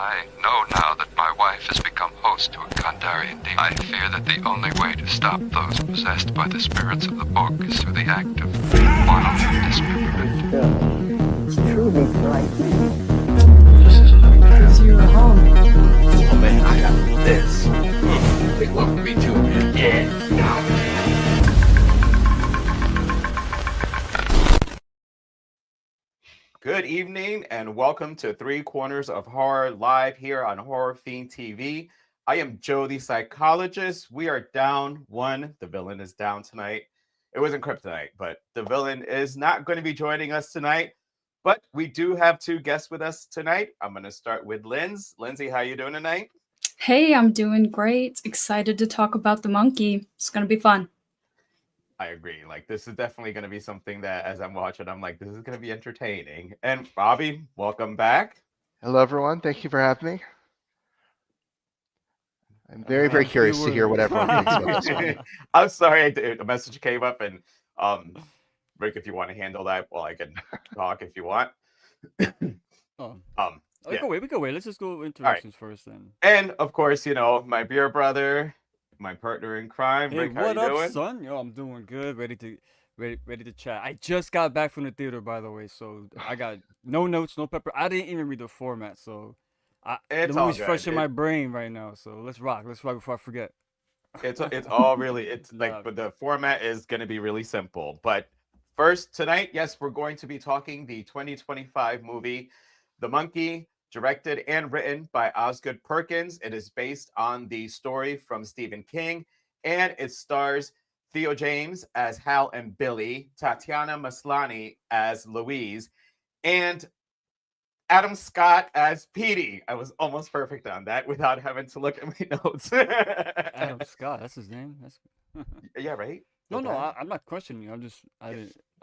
I know now that my wife has become host to a Kandarian demon. I fear that the only way to stop those possessed by the spirits of the book is through the act of one dismemberment. It's truly frightening. This is It's your home. oh man, I got this. Wait, look, me too, man. Yeah. Good evening and welcome to Three Corners of Horror live here on Horror Fiend TV. I am Joe the psychologist. We are down one. The villain is down tonight. It wasn't Kryptonite, but the villain is not going to be joining us tonight. But we do have two guests with us tonight. I'm going to start with Lindz. Lindsay, how you doing tonight? Hey, I'm doing great. Excited to talk about the monkey. It's going to be fun. I agree. Like, this is definitely going to be something that as I'm watching, I'm like, this is going to be entertaining. And Robby, welcome back. Hello, everyone. Thank you for having me. I'm very curious to hear what everyone thinks about this one. I'm sorry, a message came up, and Rick, if you want to handle that, well, I can talk if you want. We can wait. Let's just go introductions first, then. And of course, you know, my beer brother, my partner in crime, Hey, Rick. How what you up, doing? son? Yo, I'm doing good. Ready to chat. I just got back from the theater, by the way, so I got no notes, no pepper. I didn't even read the format, so the It's all movie's good. fresh in my brain right now. So let's rock before I forget. It's all really, it's like, but the format is going to be really simple. But first tonight, yes, we're going to be talking the 2025 movie, The Monkey, directed and written by Osgood Perkins. It is based on the story from Stephen King, and it stars Theo James as Hal and Billy, Tatiana Maslany as Louise, and Adam Scott as Petey. I was almost perfect on that without having to look at my notes. Adam Scott, that's his name. That's Yeah, right? no, Okay. I'm not questioning you.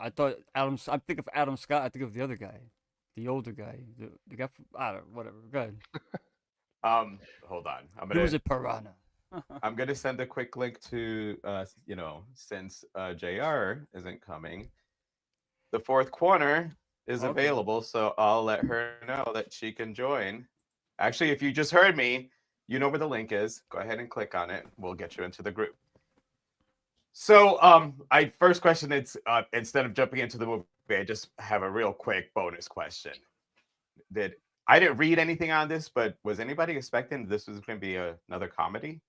I thought Adam. I think of Adam Scott. I think of the other guy, the older guy, the guy. I don't whatever. Go ahead. Hold on. He was a piranha. I'm gonna send a quick link to since JR isn't coming, the fourth corner is Okay. available, so I'll let her know that she can join. Actually, if you just heard me, you know where the link is. Go ahead and click on it. We'll get you into the group. So, I first question, it's instead of jumping into the movie, I just have a real quick bonus question. I didn't read anything on this, but was anybody expecting this was going to be another comedy?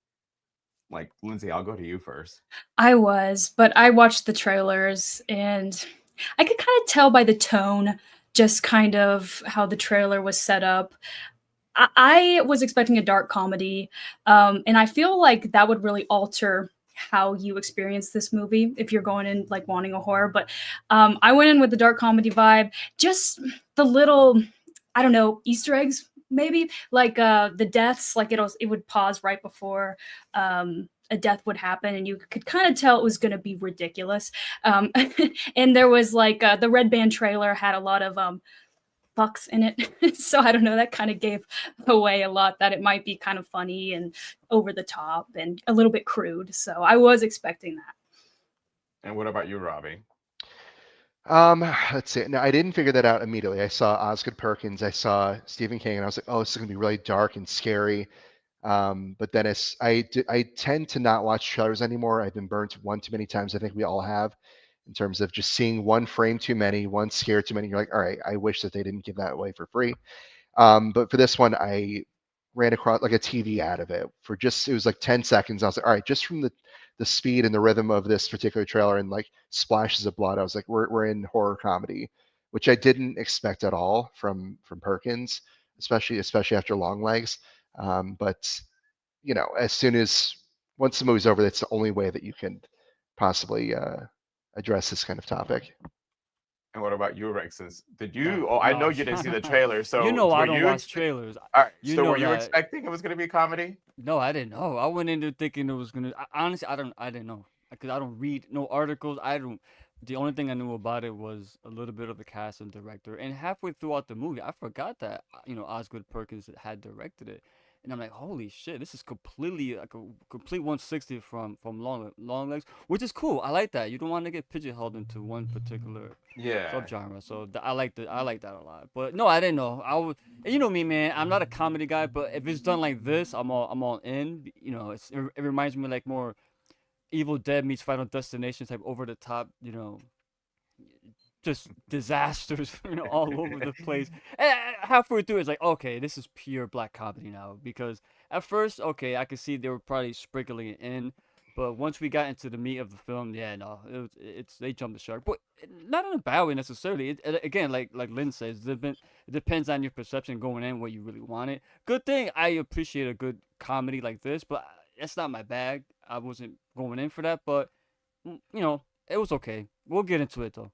Like, Lindsay, I'll go to you first. I was, but I watched the trailers and I could kind of tell by the tone, just kind of how the trailer was set up. I was expecting a dark comedy, and I feel like that would really alter how you experience this movie if you're going in like wanting a horror. But I went in with the dark comedy vibe, just the little, I don't know, Easter eggs maybe, like the deaths, like it would pause right before a death would happen, and you could kind of tell it was going to be ridiculous. And there was like the Red Band trailer had a lot of fucks in it. So I don't know, that kind of gave away a lot that it might be kind of funny and over the top and a little bit crude. So I was expecting that. And what about you, Robby? Let's see. No, I didn't figure that out immediately. I saw Osgood Perkins, I saw Stephen King, and I was like, oh, this is gonna be really dark and scary. But then I tend to not watch trailers anymore. I've been burnt one too many times. I think we all have, in terms of just seeing one frame too many, one scare too many. You're like, all right, I wish that they didn't give that away for free. But for this one, I ran across like a TV ad of it for it was like 10 seconds. I was like, all right, just from the speed and the rhythm of this particular trailer and like splashes of blood, I was like, we're in horror comedy, which I didn't expect at all from Perkins, especially after Long Legs. But you know, once the movie's over, that's the only way that you can possibly address this kind of topic. And what about you, Rick? I know you didn't see the trailer, so you know I don't watch trailers. All right, You so know were you that. expecting it was going to be a comedy? No, I didn't know. I went into thinking it was gonna. Honestly, I didn't know because I don't read no articles. I don't. The only thing I knew about it was a little bit of the cast and director. And halfway throughout the movie, I forgot that Osgood Perkins had directed it. and I'm like, holy shit, this is completely like a complete 160 from long legs, which is cool. I like that. You don't want to get pigeonholed into one particular Yeah. subgenre. So I like that a lot. But no, I didn't know. I would, and you know me, man. I'm not a comedy guy, but if it's done like this, I'm all in. You know, it reminds me like more Evil Dead meets Final Destination type over the top. You know, just disasters, you know, all over the place. And halfway through, it's like, okay, this is pure black comedy now. Because at first, okay, I could see they were probably sprinkling it in, but once we got into the meat of the film, yeah, no, it's they jumped the shark, but not in a bad way necessarily. Again, like Lynn says, it depends on your perception going in, what you really wanted. Good thing I appreciate a good comedy like this, but that's not my bag. I wasn't going in for that, but you know, it was okay. We'll get into it though.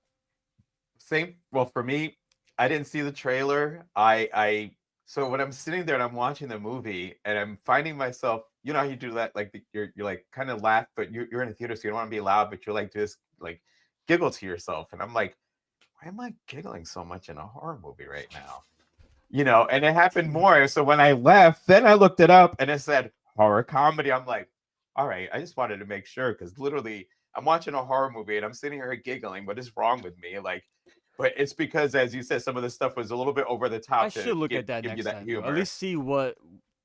Same. Well, for me, I didn't see the trailer. I so when I'm sitting there and I'm watching the movie and I'm finding myself, you know how you do that, like you're like kind of laugh, but you're in a theater, so you don't want to be loud, but you're like just like giggle to yourself, and I'm like, why am I giggling so much in a horror movie right now? You know, and it happened more. So when I left, then I looked it up and it said horror comedy. I'm like, all right, I just wanted to make sure because literally I'm watching a horror movie and I'm sitting here giggling. What is wrong with me? Like, but it's because, as you said, some of the stuff was a little bit over the top. I should look at that next time. At least see what,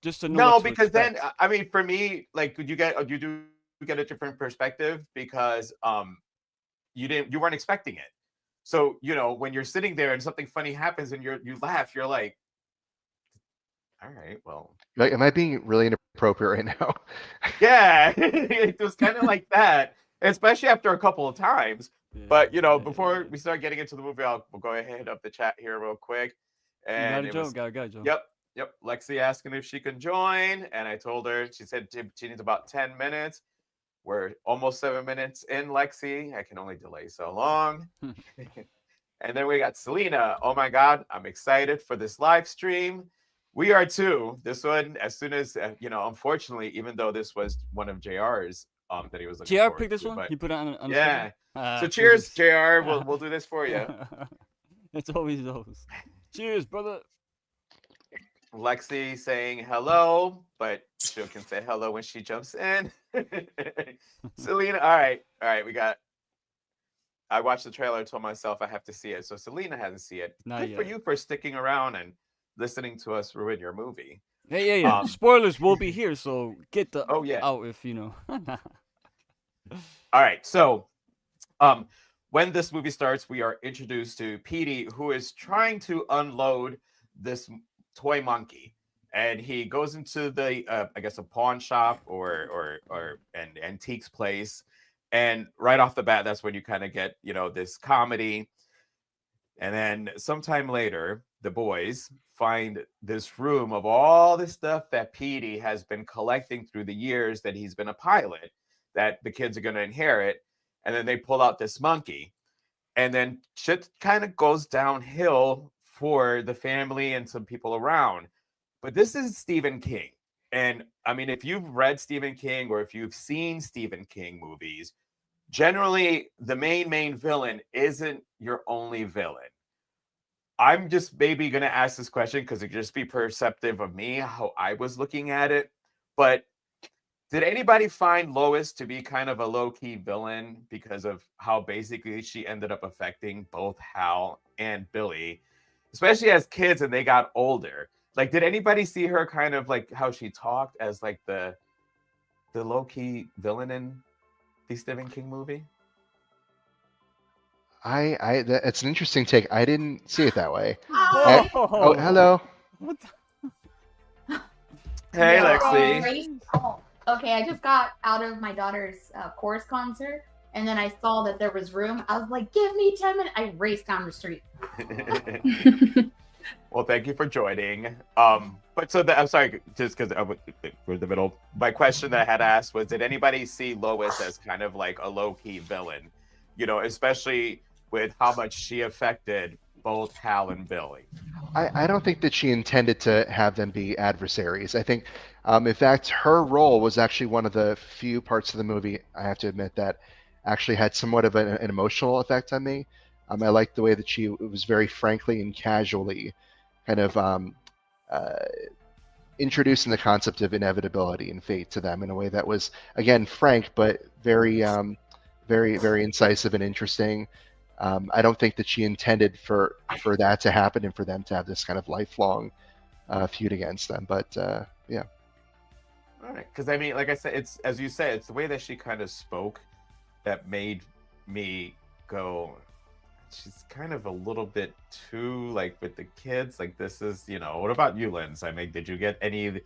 just to know. No, what to because expect. then, I mean, for me, like, you do get a different perspective because you weren't expecting it. So you know when you're sitting there and something funny happens and you laugh, you're like, all right, well, Like, am I being really inappropriate right now? yeah, it was kind of like that, especially after a couple of times. But you know, before we start getting into the movie, we'll go ahead and hit up the chat here real quick. And you gotta joke. Yep. Lexi asking if she can join, and I told her. She said she needs about 10 minutes. We're almost 7 minutes in, Lexi. I can only delay so long. And then we got Selena. Oh my God, I'm excited for this live stream. We are too. This one, as soon as you know, unfortunately, even though this was one of JR's that he was looking JR forward picked this to, one. but He put it on. Yeah. So cheers, JR. We'll do this for you. It's always those. Cheers, brother. Lexi saying hello, but she can say hello when she jumps in. Selena, all right. I watched the trailer and told myself I have to see it. So Selena hasn't seen it. Not Good yet. for you for sticking around and listening to us ruin your movie. Yeah. Spoilers will be here, so get the out if you know. All right. So when this movie starts, we are introduced to Petey, who is trying to unload this toy monkey, and he goes into the I guess a pawn shop or an antiques place, and right off the bat, that's when you kind of get, you know, this comedy. And then sometime later, the boys find this room of all this stuff that Petey has been collecting through the years that he's been a pilot, that the kids are going to inherit. And then they pull out this monkey, and then shit kind of goes downhill for the family and some people around. But this is Stephen King. And I mean, if you've read Stephen King or if you've seen Stephen King movies, generally the main villain isn't your only villain. I'm just maybe going to ask this question because it just be perceptive of me, how I was looking at it. But did anybody find Lois to be kind of a low-key villain because of how basically she ended up affecting both Hal and Billy, especially as kids and they got older? Like, did anybody see her kind of like how she talked as like the low-key villain in the Stephen King movie? It's an interesting take. I didn't see it that way. Oh, hello. What Hey, No. Lexi. Oh, okay, I just got out of my daughter's chorus concert, and then I saw that there was room. I was like, give me 10 minutes. I raced down the street. Well, thank you for joining. But so I'm sorry, just because we're the middle. My question that I had asked was, did anybody see Lois as kind of like a low-key villain? You know, especially with how much she affected both Hal and Billy. I don't think that she intended to have them be adversaries. I think, in fact, her role was actually one of the few parts of the movie, I have to admit, that actually had somewhat of an emotional effect on me. I liked the way that she was very frankly and casually kind of introducing the concept of inevitability and fate to them in a way that was, again, frank but very very incisive and interesting. I don't think that she intended for that to happen and for them to have this kind of lifelong feud against them. But yeah. All right, because I mean, like I said, it's as you say, it's the way that she kind of spoke that made me go. She's kind of a little bit too like with the kids. Like this is, what about you, Lindz? I mean, did you get any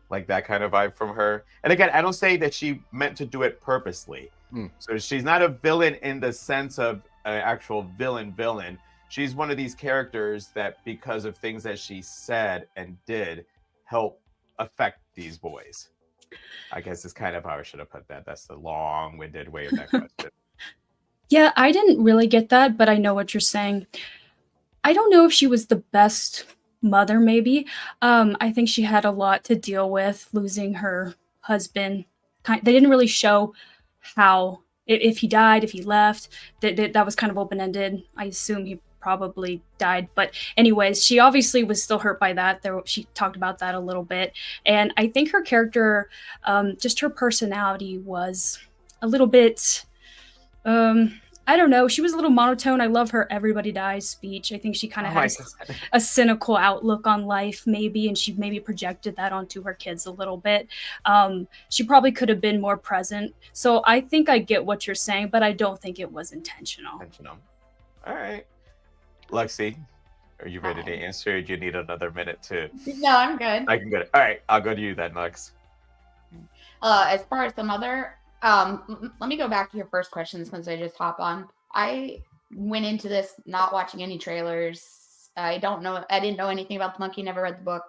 like that kind of vibe from her? And again, I don't say that she meant to do it purposely. So she's not a villain in the sense of an actual villain. She's one of these characters that, because of things that she said and did, help affect these boys. I guess is kind of how I should have put that. That's the long-winded way of that question. Yeah, I didn't really get that, but I know what you're saying. I don't know if she was the best mother, maybe. I think she had a lot to deal with, losing her husband. They didn't really show how, if he died, if he left. That was kind of open-ended. I assume he probably died. But anyways, she obviously was still hurt by that. She talked about that a little bit. And I think her character, just her personality was a little bit... I don't know. She was a little monotone. I love her "everybody dies" speech. I think she kind of had a cynical outlook on life, maybe, and she maybe projected that onto her kids a little bit. She probably could have been more present. So I think I get what you're saying, but I don't think it was intentional. All right. Lexi, are you ready to answer? Do you need another minute to... No, I'm good. I can get it. All right, I'll go to you then, Lex. As far as the mother... let me go back to your first question since I just hop on. I went into this not watching any trailers. I didn't know anything about the monkey, never read the book.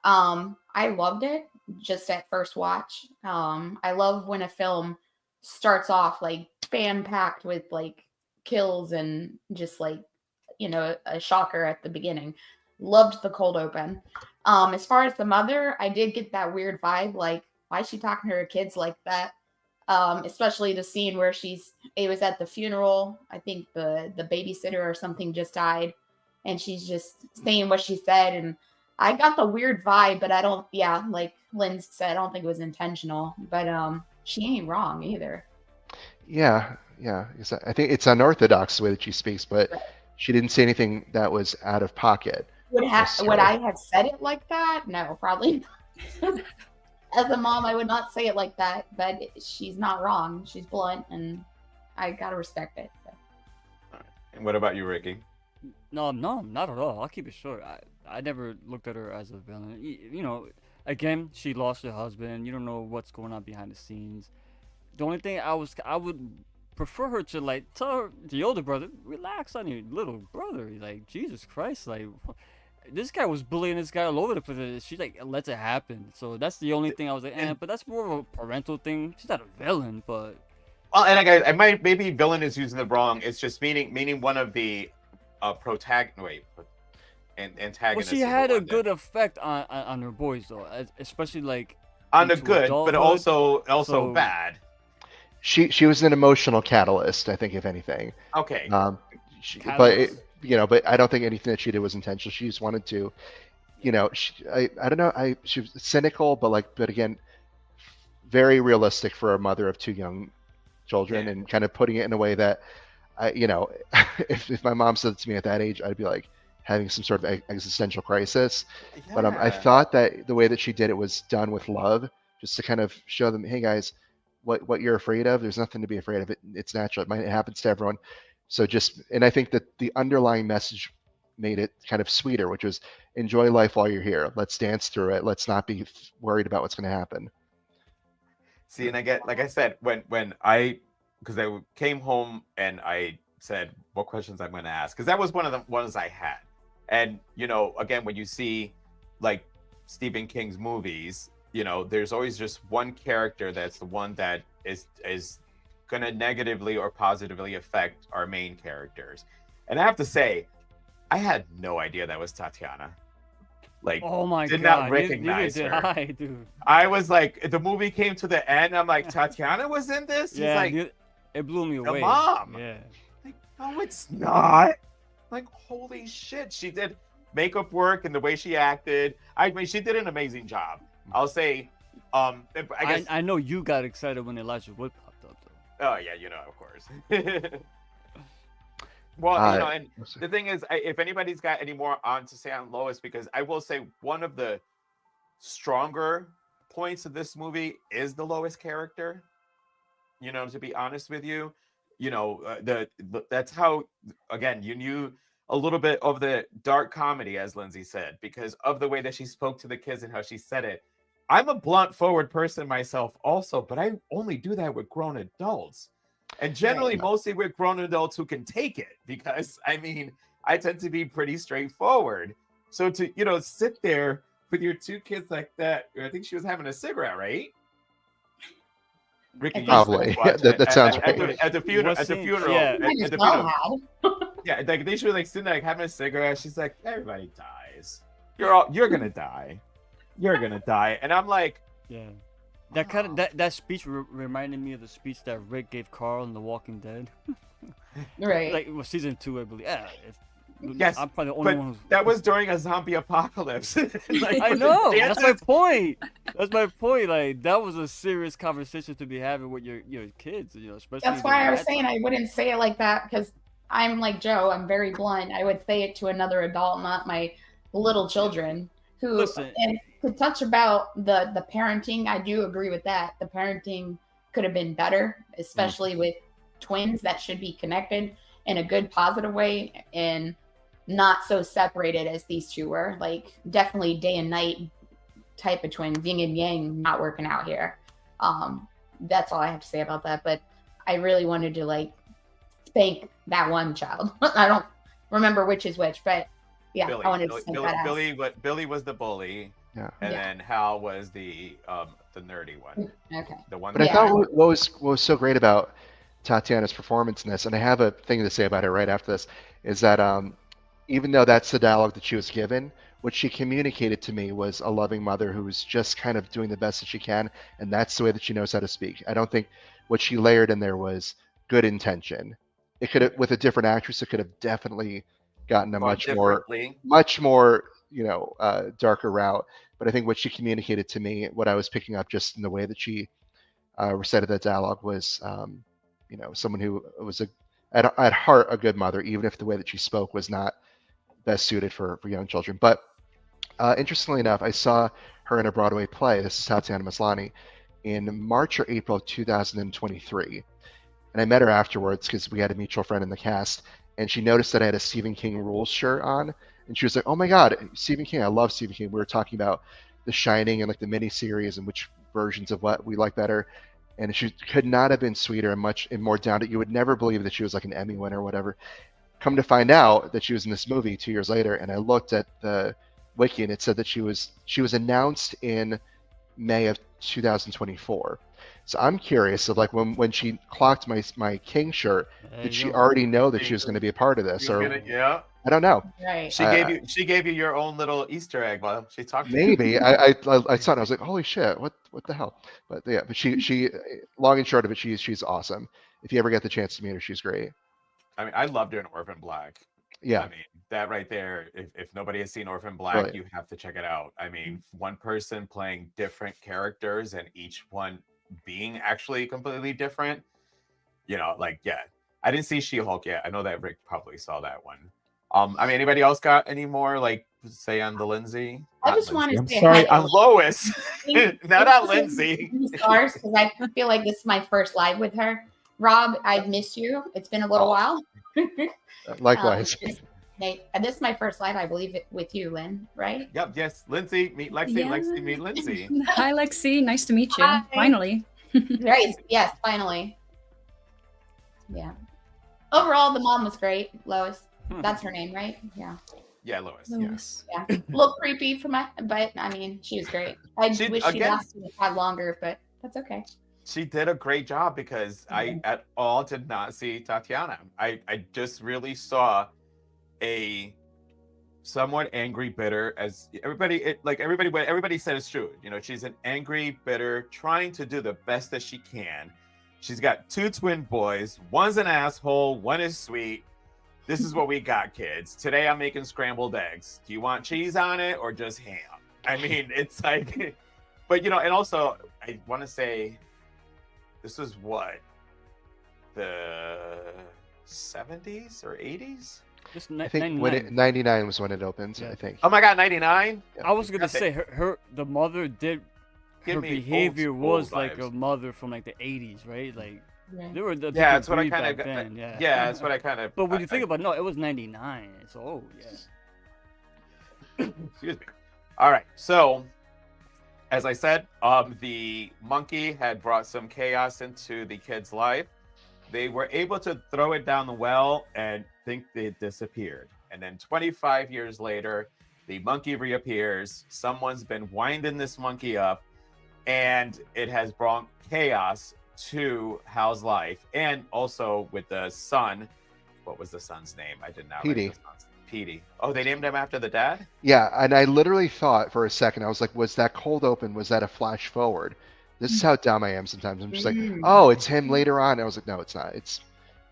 I loved it just at first watch. I love when a film starts off like spam packed with like kills and just like, a shocker at the beginning. Loved the cold open. As far as the mother, I did get that weird vibe, like, why is she talking to her kids like that? Especially the scene where it was at the funeral. I think the babysitter or something just died, and she's just saying what she said. And I got the weird vibe, but like Lindz said, I don't think it was intentional, but she ain't wrong either. Yeah. I think it's unorthodox the way that she speaks, but she didn't say anything that was out of pocket. Would I have said it like that? No, probably not. As a mom, I would not say it like that, but she's not wrong. She's blunt, and I gotta respect it. So. And what about you, Ricky? No, not at all. I'll keep it short. I never looked at her as a villain. Again, she lost her husband. You don't know what's going on behind the scenes. The only thing I would prefer her to like tell her, the older brother, relax on your little brother. Like, Jesus Christ, like. This guy was bullying this guy all over the place. She like lets it happen. So that's the only thing I was like, but that's more of a parental thing. She's not a villain, but and I might maybe villain is using the wrong. It's just meaning one of the antagonists. Well, she had a good effect on her boys though, especially like on the good, but also bad. She was an emotional catalyst, I think, if anything. Okay. But I don't think anything that she did was intentional. She just wanted to, I don't know. She was cynical, but again, very realistic for a mother of two young children, and kind of putting it in a way that, if my mom said it to me at that age, I'd be like having some sort of existential crisis. Yeah. But I thought that the way that she did it was done with love, just to kind of show them, hey guys, what you're afraid of, there's nothing to be afraid of. It's natural. It happens to everyone. So and I think that the underlying message made it kind of sweeter, which was enjoy life while you're here. Let's dance through it. Let's not be worried about what's going to happen. See, and I get, like I said, because I came home and I said what questions I'm going to ask, because that was one of the ones I had. And, again, when you see like Stephen King's movies, there's always just one character that's the one that is going to negatively or positively affect our main characters. And I have to say, I had no idea that was Tatiana. Like, oh my did God, not recognize her. Dude. I was like, the movie came to the end, I'm like, Tatiana was in this? Yeah, he's like, it blew me away. The mom. Yeah. Like, no, it's not. Like, holy shit, she did makeup work and the way she acted. I mean, she did an amazing job. I'll say. I guess. I know you got excited when Elijah Wood popped up, though. Oh yeah, of course. Well, and the thing is, if anybody's got any more on to say on Lois, because I will say one of the stronger points of this movie is the Lois character. To be honest with you, that's how, again, you knew a little bit of the dark comedy, as Lindsay said, because of the way that she spoke to the kids and how she said it. I'm a blunt, forward person myself also, but I only do that with grown adults. And generally, mostly with grown adults who can take it, because, I mean, I tend to be pretty straightforward. So to, sit there with your two kids like that, I think she was having a cigarette, right? Ricky, probably. That sounds right. At the funeral. Yeah. Yeah, like they should sitting there having a cigarette. She's like, everybody dies. You're gonna die. You're gonna die. And I'm like, yeah. That kind of that speech reminded me of the speech that Rick gave Carl in The Walking Dead. Right. Like it was season 2, I believe. Yeah. Yes, I'm probably the only one who's... that was during a zombie apocalypse. I know. That's my point. That's my point. Like that was a serious conversation to be having with your kids. Especially. That's why I was saying I wouldn't say it like that, because I'm like Joe. I'm very blunt. I would say it to another adult, not my little children. Who Listen. And to touch about the parenting, I do agree with that. The parenting could have been better, especially with twins that should be connected in a good, positive way, and not so separated as these two were. Like definitely day and night type of twins, yin and yang, not working out here. That's all I have to say about that. But I really wanted to spank that one child. I don't remember which is which, but yeah, I wanted to spank that ass. Billy was the bully. Yeah. And then Hal was the nerdy one. Okay. The one. But I thought what was so great about Tatiana's performance in this, and I have a thing to say about her right after this, is that even though that's the dialogue that she was given, what she communicated to me was a loving mother who was just kind of doing the best that she can, and that's the way that she knows how to speak. I don't think what she layered in there was good intention. It could have, with a different actress, it could have definitely gotten a much more darker route. But I think what she communicated to me, what I was picking up just in the way that she recited that dialogue was, someone who was at heart a good mother, even if the way that she spoke was not best suited for young children. But interestingly enough, I saw her in a Broadway play. This is Tatiana Maslany in March or April 2023. And I met her afterwards because we had a mutual friend in the cast, and she noticed that I had a Stephen King Rules shirt on. And she was like, "Oh my God, Stephen King! I love Stephen King." We were talking about The Shining and the miniseries and which versions of what we like better. And she could not have been sweeter and more down to. You would never believe that she was like an Emmy winner or whatever. Come to find out that she was in this movie 2 years later, and I looked at the wiki and it said that she was announced in May of 2024. So I'm curious of when she clocked my King shirt, did she already know that she was going to be a part of this, or? I don't know. Right. She gave you your own little Easter egg while she talked to you. Maybe. I saw it and I was like, holy shit, what the hell? But yeah, but she long and short of it, she's awesome. If you ever get the chance to meet her, she's great. I mean, I loved her in Orphan Black. Yeah. I mean, that right there, if nobody has seen Orphan Black, Right. you have to check it out. I mean, one person playing different characters and each one being actually completely different. I didn't see She-Hulk yet. I know that Rick probably saw that one. I mean, anybody else got any more say on the Lindsay? I just want to say sorry, hi on Lois, not on Lindsay. Stars, because I feel like this is my first live with her. Rob, I've missed you. It's been a little while. Likewise. This is my first live, I believe, with you, Lynn, right? Yep. Yes. Lindsay, meet Lexi. Yeah. Lexi, meet Lindsay. Hi, Lexi. Nice to meet you. Hi. Finally. Right. Yes, finally. Yeah. Overall, the mom was great. Lois. That's her name, right? Yeah. Yeah, Lois. Lois. Yeah. A little creepy but I mean, she was great. I wish she lasted a lot longer, but that's okay. She did a great job because I at all did not see Tatiana. I just really saw a somewhat angry, bitter, as everybody said is true. She's an angry, bitter, trying to do the best that she can. She's got two twin boys. One's an asshole. One is sweet. this is what we got, kids. Today I'm making scrambled eggs. Do you want cheese on it or just ham? I mean, it's like, but you know, and also I want to say, this is what, the 70s or 80s? Just I think when 99. 99 was when it opened. Yeah. I think. Oh my God, 99? I was gonna say the mother did. Give Her me behavior old was school like a vibes. mother from like the 80s, right? Like Yeah. they were the Yeah, that's people what I breed kind back of. then. Yeah. Yeah, that's what I kind of. But when you think about it, no, it was 99. So yeah. Excuse me. All right, so as I said, the monkey had brought some chaos into the kid's life. They were able to throw it down the well and think it disappeared. And then 25 years later, the monkey reappears. Someone's been winding this monkey up, and it has brought chaos to Hal's life. And also with the son. What was the son's name? I did not write Petey. the son's- Petey. Oh, they named him after the dad? Yeah, and I literally thought for a second, I was like, was that cold open? Was that a flash forward? This is how dumb I am sometimes. I'm just like, oh, it's him later on. I was like, no, it's not. It's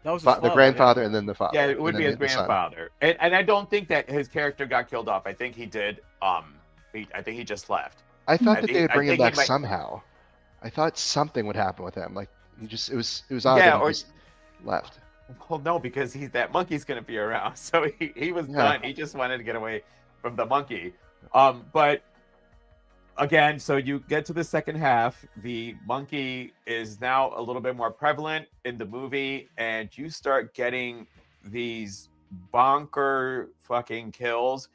That was his the father, grandfather and then the father. Yeah, it would and be then his the son. grandfather. And I don't think that his character got killed off. I think he did. I think he just left. I thought that think- they would I bring him think he back might- somehow. I thought something would happen with him. Like he just, it was odd Yeah, that he or- just left. Well, no, because that monkey's gonna be around. So he was Yeah. done. He just wanted to get away from the monkey. But again, so you get to the second half. The monkey is now a little bit more prevalent in the movie, and you start getting these bonker fucking kills.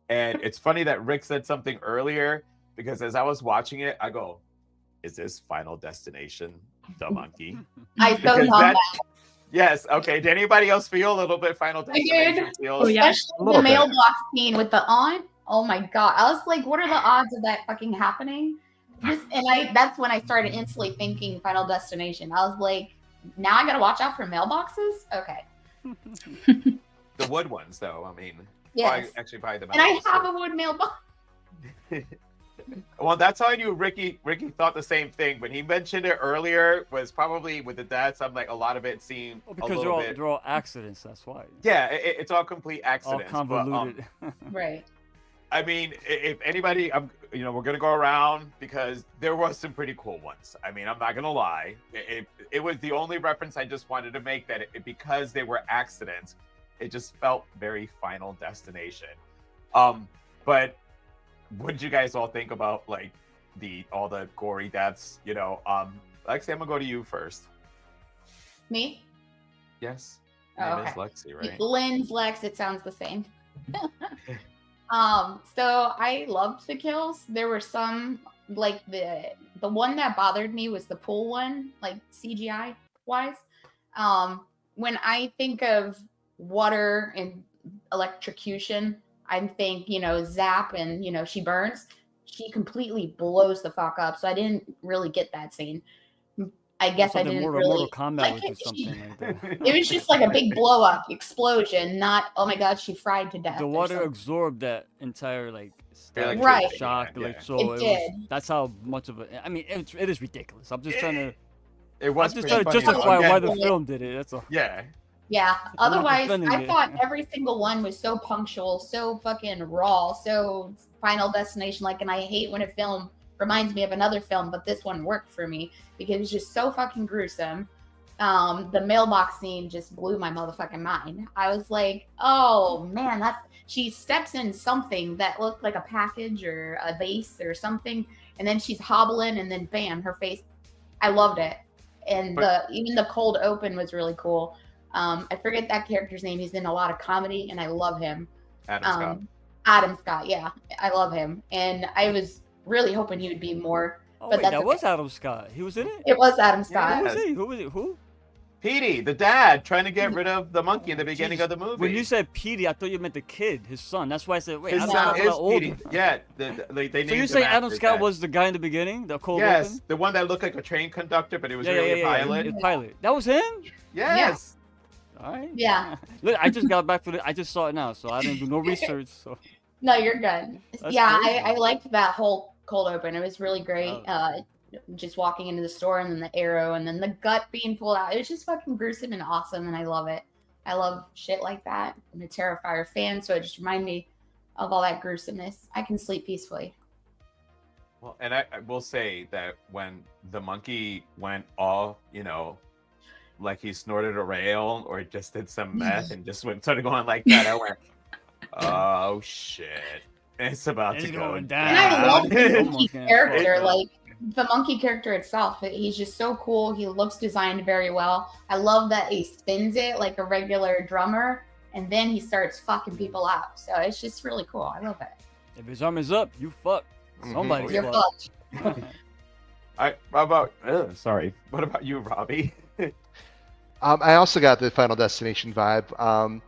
And it's funny that Rick said something earlier, because as I was watching it, I go, "Is this Final Destination the monkey?" I so Because love that- that. Yes. Okay. Did anybody else feel a little bit Final I did. Destination feels? Oh, yeah. Especially A little the bit. mailbox scene with the aunt. Oh my god. I was like, what are the odds of that fucking happening? That's when I started instantly thinking Final Destination. I was like, now I gotta watch out for mailboxes? Okay. The wood ones, though. I mean, Yes. I actually buy them. And I have a wood mailbox. Well, that's how I knew Ricky thought the same thing. When he mentioned it earlier, was probably with the dad. So I'm like, a lot of it seemed Oh, a because little bit. they're all accidents. That's why. Yeah, it's all complete All accidents. But, convoluted. Right. I mean, if anybody, we're gonna go around because there was some pretty cool ones. I mean, I'm not gonna lie. It was the only reference I just wanted to make, that because they were accidents, it just felt very Final Destination. But what did you guys all think about like all the gory deaths? Lexi, I'm gonna go to you first. Me? Yes. Oh, Name is okay. Lexi, right? Lindz, Lex, it sounds the same. So I loved the kills. There were some, like the one that bothered me was the pool one, like CGI wise. When I think of water and electrocution, I think, zap and, she burns. She completely blows the fuck up. So I didn't really get that scene. I guess I Something didn't Mortal really Kombat like would do it. something like that. It was just like a big blow up explosion, not, oh my god, she fried to death. The or water something. absorbed that entire like Like, Right. shock, yeah. like so. It was, did. That's how much of it. I mean, it is ridiculous. I'm just trying to. It was I'm just pretty trying to funny, though. justify why Again, the film did it. That's all. Yeah. Yeah. I'm not Otherwise, defending I it. thought every single one was so punctual, so fucking raw, so Final Destination. Like, and I hate when a film reminds me of another film, but this one worked for me because it was just so fucking gruesome. The mailbox scene just blew my motherfucking mind. I was like, oh man, she steps in something that looked like a package or a vase or something, and then she's hobbling, and then bam, her face. I loved it. And even the cold open was really cool. I forget that character's name. He's in a lot of comedy, and I love him. Adam Scott. Adam Scott, yeah, I love him, and I was really hoping he would be more. Oh But wait, that's that okay. was Adam Scott. He was in it. It was Adam Who Scott. was he? Who was it? Who? Petey, the dad, trying to get rid of the monkey in the beginning Jeez. of the movie. When you said Petey, I thought you meant the kid, his son. That's why I said, wait, his Adam son Scott's is not older. Petey. Yeah, they named So you're him saying after Adam his Scott dad. was the guy in the beginning, the cold Yes, open? the one that looked like a train conductor, but it was really a pilot. It's pilot. That was him. Yes. All right. Yeah. Look, I just got back for I just saw it now, so I didn't do no research. So No, you're good. That's Yeah, crazy. I liked that whole cold open. It was really great. Just walking into the store and then the arrow and then the gut being pulled out. It was just fucking gruesome and awesome, and I love it. I love shit like that. I'm a Terrifier fan, so it just reminds me of all that gruesomeness. I can sleep peacefully. Well, and I will say that when the monkey went all, like he snorted a rail or just did some meth and just started going like that, I went, oh shit, it's about to go down. And I love the monkey character, like the monkey character itself. He's just so cool. He looks designed very well. I love that he spins it like a regular drummer, and then he starts fucking people up. So it's just really cool. I love it. If his arm is up, you fuck. Somebody's You're fucked. What about you, Robby? I also got the Final Destination vibe,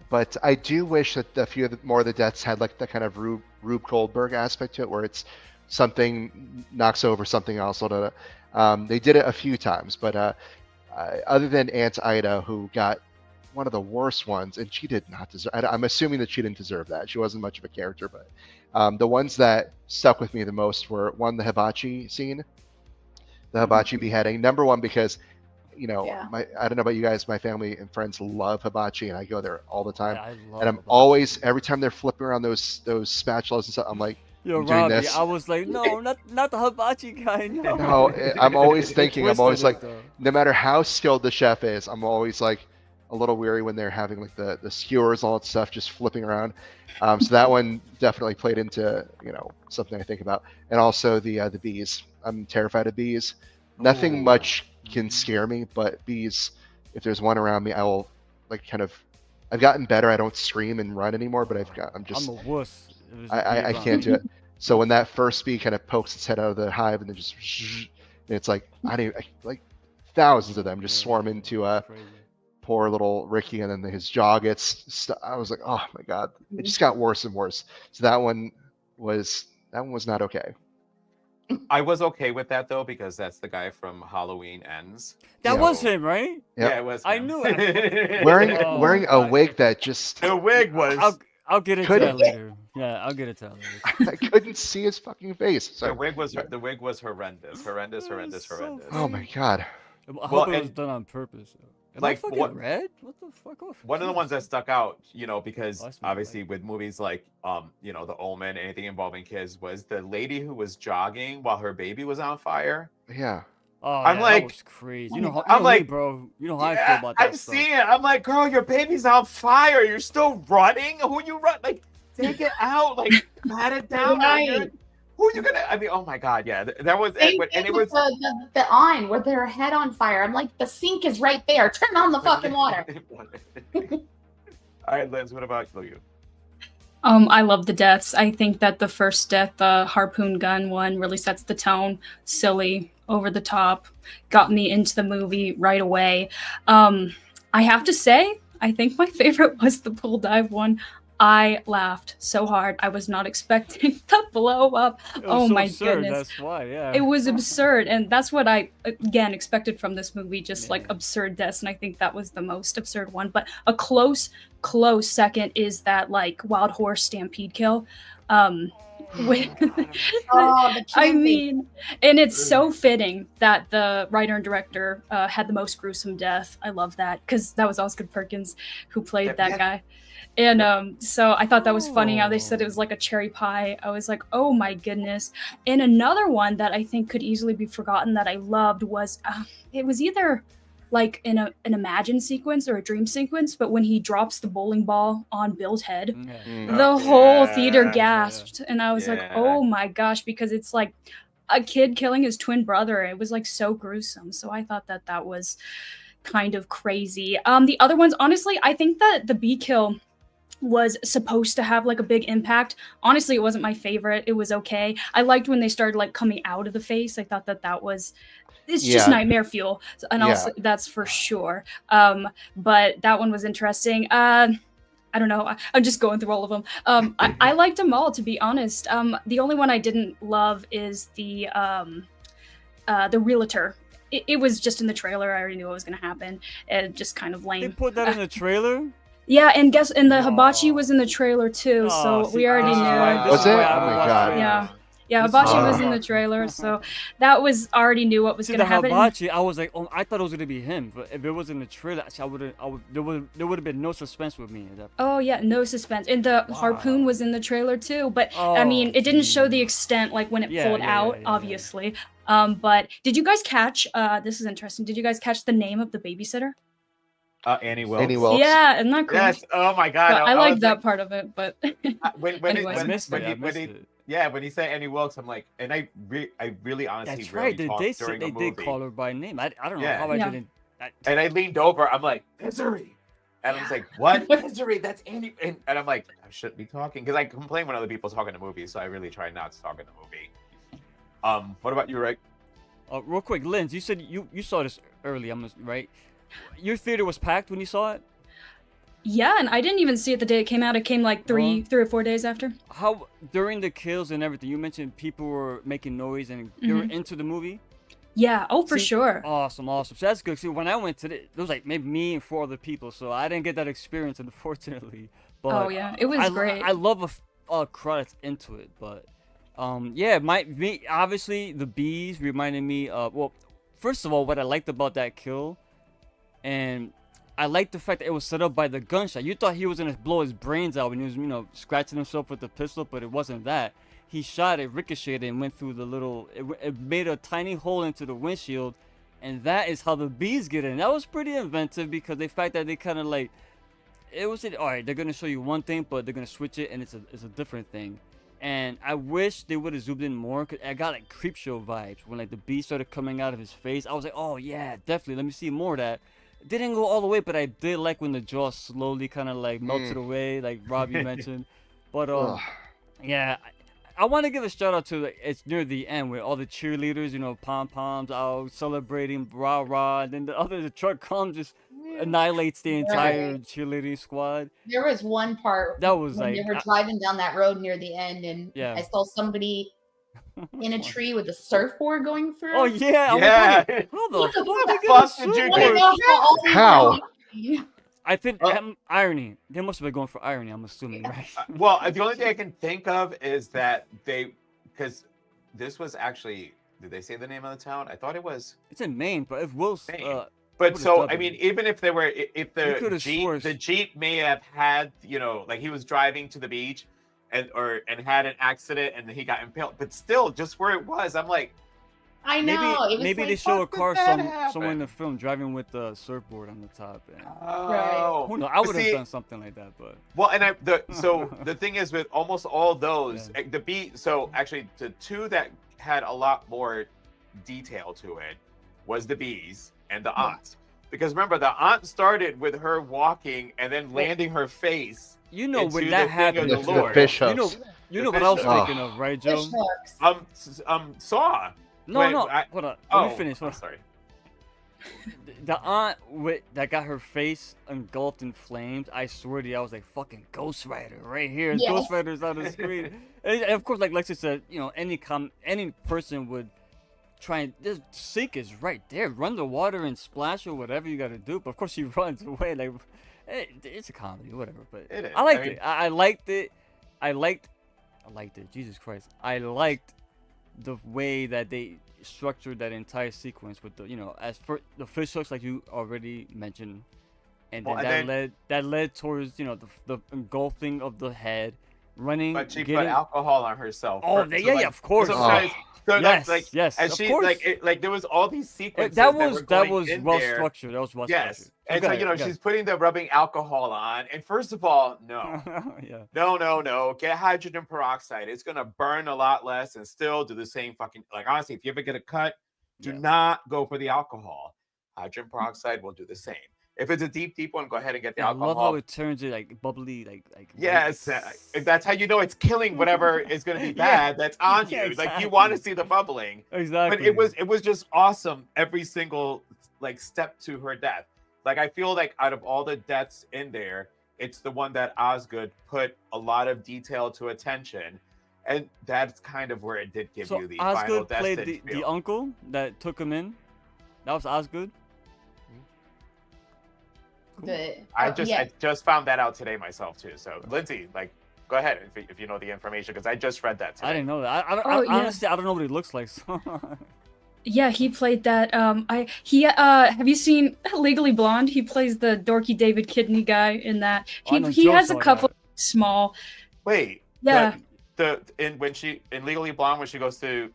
but I do wish that a few more of the deaths had like the kind of Rube Goldberg aspect to it, where it's something knocks over something else. They did it a few times, but other than Aunt Ida, who got one of the worst ones, and she did not deserve. I'm assuming that she didn't deserve that. She wasn't much of a character, but the ones that stuck with me the most were the hibachi scene, the hibachi beheading. Number one, because I don't know about you guys, my family and friends love hibachi, and I go there all the time. And I'm always, every time they're flipping around those spatulas and stuff, I'm like, yo, Robby, I was like, no, not the hibachi guy. No, I'm always thinking, I'm always like, no matter how skilled the chef is, I'm always like a little weary when they're having like the skewers, all that stuff just flipping around. So that one definitely played into something I think about, and also the bees. I'm terrified of bees. Nothing much can scare me, but bees, if there's one around me, I will like kind of. I've gotten better. I don't scream and run anymore, but I'm a wuss. I can't do it. So when that first bee kind of pokes its head out of the hive and then just, and it's like like thousands of them just swarm into poor little Ricky, and then his jaw gets I was like, oh my god, it just got worse and worse. So that one was not okay. I was okay with that though, because that's the guy from Halloween Ends. That was him, right? Yep. Yeah, it was him. I knew it. wearing a wig that just the wig was. I'll get into that later. Yeah, I'll get into that later. I couldn't see his fucking face. So, the wig was horrendous. Oh my god. I hope it was done on purpose. Am I fucking red? What the fuck? One of the ones that stuck out, because obviously with movies like The Omen, anything involving kids, was the lady who was jogging while her baby was on fire. Yeah. Oh, I'm like, that was crazy. I'm like, bro, you know how I feel about that. I'm seeing it. I'm like, girl, your baby's on fire. You're still running. Who you run? Like, take it out. Like, pat it down. Right. Who are you gonna? I mean, oh my god, yeah, that was it. And it was the on with their head on fire. I'm like, the sink is right there. Turn on the fucking water. All right, Lindz, what about you? I love the deaths. I think that the first death, the harpoon gun one, really sets the tone. Silly, over the top, got me into the movie right away. I have to say, I think my favorite was the pool dive one. I laughed so hard. I was not expecting the blow up. Oh so my absurd. goodness. That's why, yeah. It was absurd. And that's what I, again, expected from this movie, just like absurd deaths. And I think that was the most absurd one. But a close second is that like wild horse stampede kill. I mean, and it's so fitting that the writer and director had the most gruesome death. I love that because that was Osgood Perkins who played that guy. And so I thought that was funny how they said it was like a cherry pie. I was like, oh my goodness. And another one that I think could easily be forgotten that I loved was it was either like in an imagined sequence or a dream sequence, but when he drops the bowling ball on Bill's head, the whole theater gasped. And I was like, oh my gosh, because it's like a kid killing his twin brother. It was like so gruesome. So I thought that was kind of crazy. The other ones, honestly, I think that the bee kill was supposed to have like a big impact. Honestly, it wasn't my favorite. It was okay. I liked when they started like coming out of the face. I thought that was, it's just nightmare fuel. And also that's for sure. But that one was interesting. I don't know. I'm just going through all of them. I liked them all, to be honest. The only one I didn't love is the realtor. It was just in the trailer. I already knew what was going to happen. It just kind of lame. They put that in the trailer? Yeah, and the hibachi was in the trailer too, so we already knew. Was it? Oh my god. Yeah. Yeah, This Hibachi is was in the trailer, so that was already knew what was See, gonna the happen. Hibachi, I was like, oh, I thought it was gonna be him, but if it was in the trailer, there would have been no suspense with me. At that point. Oh yeah, no suspense. And the harpoon was in the trailer too, but I Oh, mean, it didn't show the extent like when it pulled out, obviously. But did you guys catch? This is interesting. Did you guys catch the name of the babysitter? Annie Wilkes. Annie Wilkes. Yeah, isn't that cool? Yes. Oh my God. I was like that part of it, but when anyways. I missed it. Yeah, when he said Annie Wilkes, I'm like, and I really honestly That's really right. talked They during they the movie. did call her by name. I don't know Yeah. how I Yeah. didn't. And I leaned over. I'm like, Misery. And I was like, what? Misery? That's Annie. And I'm like, I shouldn't be talking because I complain when other people talk in the movie, so I really try not to talk in the movie. What about you, Rick? Real quick, Lindz, you said you saw this early. Right. Your theater was packed when you saw it. yeah, and I didn't even see it the day it came out. It came like three or 4 days after. How during the kills and everything, you mentioned people were making noise and they were into the movie. Yeah, oh for See, sure. Awesome. So that's good. See, when I went to there was like maybe me and 4 other people, so I didn't get that experience, unfortunately. But Oh yeah, it was great. I love a crowd that's into it, but yeah, me obviously the bees reminded me of, well, first of all, what I liked about that kill, and I liked the fact that it was set up by the gunshot. You thought he was gonna blow his brains out when he was, scratching himself with the pistol, but it wasn't that. He shot it, ricocheted, and went through the little. It made a tiny hole into the windshield, and that is how the bees get in. That was pretty inventive because the fact that they kind of like, it was all right. They're gonna show you one thing, but they're gonna switch it, and it's a different thing. And I wish they would have zoomed in more, cause I got like Creepshow vibes when like the bees started coming out of his face. I was like, oh yeah, definitely. Let me see more of that. Didn't go all the way, but I did like when the jaw slowly kind of like melted away, like Robby mentioned. But yeah, I want to give a shout out to it's near the end where all the cheerleaders, pom poms out celebrating, rah rah, and then the truck comes, just annihilates the entire cheerleading squad. There was one part that was when like they were driving down that road near the end, and yeah. I saw somebody in a tree with a surfboard going through. Oh yeah, yeah. How the fuck did you do? How? I think irony. They must have been going for irony. I'm assuming, right? Well, the only thing I can think of is that because this was actually. Did they say the name of the town? I thought it was. It's in Maine, but if Will's. But so I mean, even if the Jeep may have had, like he was driving to the beach, and had an accident and he got impaled, but still, just where it was, I'm like, I know. Maybe they show a car somewhere in the film driving with the surfboard on the top. And, oh, who knows? I would have done something like that, but well, and so the thing is with almost all those, so actually the 2 that had a lot more detail to it was the bees and the aunt, because remember the aunt started with her walking and then landing her face. When that happened, the fish hooks. You know what I was thinking of, right, Joe? Saw. No, hold on. Let me finish. Sorry. The aunt that got her face engulfed in flames. I swear to you, I was like, "Fucking Ghost Rider right here." Yes. Ghost Rider's on the screen, and of course, like Lexi said, any person would try and this sink is right there. Run the water and splash or whatever you got to do. But of course, she runs away. Like it's a comedy, whatever. But it is. I liked it. I liked it. I liked it. Jesus Christ, I liked the way that they structured that entire sequence with the as for the fish hooks, like you already mentioned, and then that led towards the engulfing of the head, running. But she put alcohol on herself. Oh, yeah, of course. So yes, like, yes, and of she course. like there was all these sequences that was well there. structured. That was well yes. structured. And so she's putting the rubbing alcohol on, and first of all, no, no, get hydrogen peroxide. It's gonna burn a lot less and still do the same fucking. Like honestly, if you ever get a cut, do not go for the alcohol. Hydrogen peroxide will do the same. If it's a deep one, go ahead and get the alcohol. I love how it turns it like bubbly, like. Yes, that's how you know it's killing whatever is going to be bad that's on you. Exactly. Like you want to see the bubbling. Exactly. But it was just awesome. Every single step to her death. Like I feel like out of all the deaths in there, it's the one that Osgood put a lot of detail to attention, and that's kind of where it did give you the final death. Osgood played the uncle that took him in. That was Osgood. I just found that out today myself too. So Lindsay, Go ahead if you know the information, because I just read that today. I didn't know that. Oh, yeah. Honestly, I don't know what he looks like. So. Yeah, he played that. Have you seen Legally Blonde? He plays the dorky David Kidney guy in that. Oh, I know He Joe has a saw couple that. small. Wait. Yeah. In Legally Blonde, when she goes to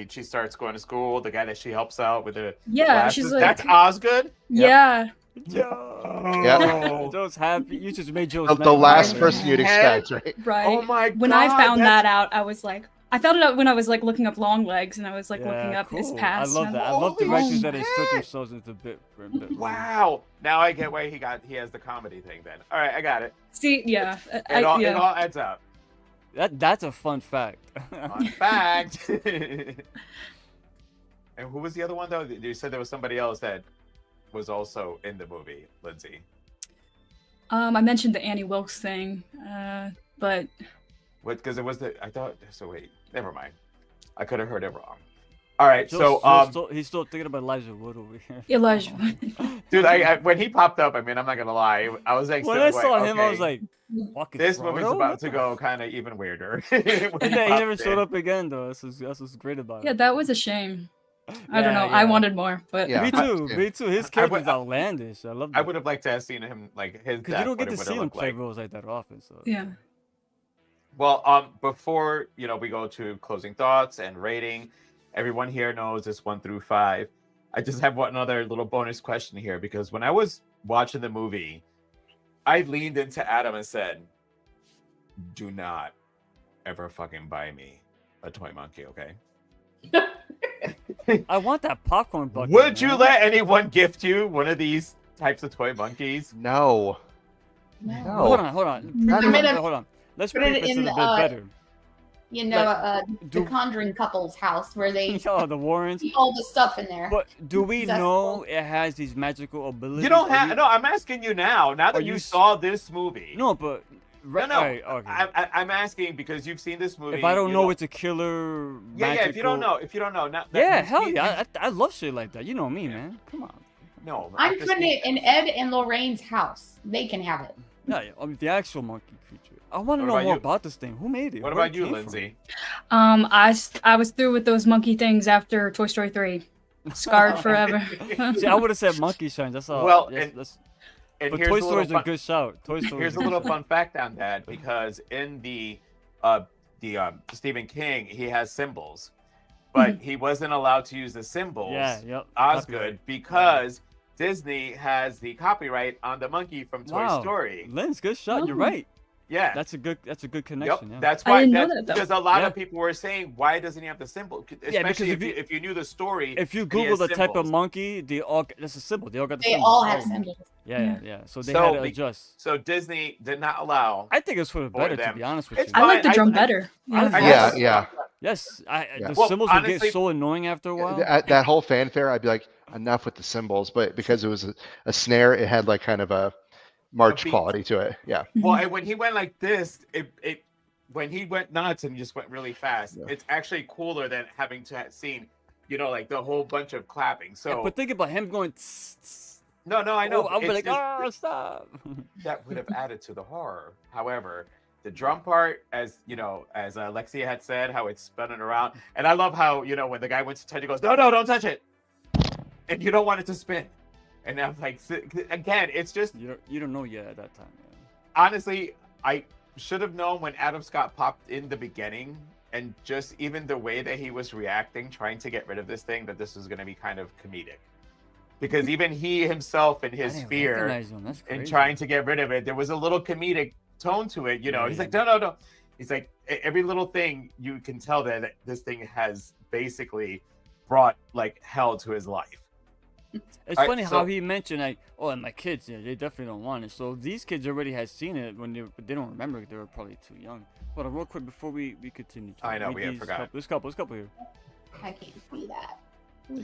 she starts going to school. The guy that she helps out with the Yeah, glasses, she's like. that's Osgood. Yeah. Joe. Joe's happy. You just made Joe. The last person you'd expect, right? Right. Oh my god! When I found that out, I was like, I found it out when I was like looking up Long Legs, and I was like looking up his past. I love and that. I'm I love Holy directors that shit! insert themselves into bit. Wow! Now I get why he has the comedy thing. Then all right, I got it. See, yeah, It all adds up. That's a fun fact. Fun fact. And who was the other one though? You said there was somebody else that was also in the movie, Lindsay. I mentioned the Annie Wilkes thing, but What? Because it was I thought. So wait, never mind. I could have heard it wrong. All right, He's still thinking about Elijah Wood over here. Elijah. Dude, when he popped up, I mean, I'm not gonna lie, I was like, when I saw him, I was like, this movie's about to go kind of even weirder. Yeah, he never showed up again, though. That's what's great about it. Yeah, that was a shame. I don't know. I wanted more, but Yeah. Me too. His character's outlandish. I love that. I would have liked to have seen him like his. Because you don't get to see him play roles like that often. So yeah. Well, before we go to closing thoughts and rating, everyone here knows it's 1 through 5. I just have one other little bonus question here, because when I was watching the movie, I leaned into Adam and said, "Do not ever fucking buy me a toy monkey, okay?" I want that popcorn bucket. Would you let anyone gift you one of these types of toy monkeys? No. Hold on. Hold on. Let's Put make it this a in, little bit better. The Conjuring couple's house where they Oh, the Warrens. keep all the stuff in there. But do we Accessible. know it has these magical abilities? You don't have. No, I'm asking you now. Now that you saw this movie. No, but No. Right, okay. I'm asking because you've seen this movie. If I don't know it's a killer, Yeah. If you don't know, hell yeah, I love shit like that. You know me, man. Come on. No, I'm putting it in Ed and Lorraine's house. They can have it. Yeah, I mean, the actual monkey creature. I want to know more about this thing. Who made it? What Where about it you, came Lindsay? I was through with those monkey things after Toy Story 3. Scarred forever. See, I would have said monkey shines. That's all. Well, but here's Toy a Story's little a good shout. Toy Story. Here's a little fun fact on that, because in the Stephen King, he has symbols, but he wasn't allowed to use the symbols. Yeah, yep. Osgood, because Disney has the copyright on the monkey from Toy Story. Lindz, good shot. You're right. Yeah, that's a good connection. Yep. Yeah. That's why. I didn't know that, though. Because a lot of people were saying, why doesn't he have the symbol? Especially because if you knew the story. If you Google the type of monkey, that's a symbol. They all got the They symbol. all have symbols. Yeah. So they had to adjust. So Disney did not allow. I think it's for the better, to be honest with you. I like the drum better. Yeah. Yes, the Well, symbols would get so annoying after a while. That whole fanfare, I'd be like, enough with the symbols, but because it was a snare, it had like kind of a march quality to it. Yeah. Well, and when he went like this, when he went nuts and just went really fast, it's actually cooler than having to have seen, like the whole bunch of clapping. So, but think about him going. No, I know. I'll be like, stop. That would have added to the horror. However, the drum part, as as Alexia had said, how it's spinning around, and I love how when the guy went to touch it, he goes, no, don't touch it, and you don't want it to spin. And I'm like, again, it's just you don't know yet at that time. Man. Honestly, I should have known when Adam Scott popped in the beginning, and just even the way that he was reacting, trying to get rid of this thing, that this was going to be kind of comedic. Because even he himself, in his fear and trying to get rid of it, there was a little comedic tone to it. He's like, no. He's like, every little thing, you can tell that this thing has basically brought like hell to his life. It's funny how he mentioned and my kids, they definitely don't want it. So these kids already had seen it but they don't remember. They were probably too young. Hold on, real quick before we continue. I know, we have forgot. This couple here. I can't see that.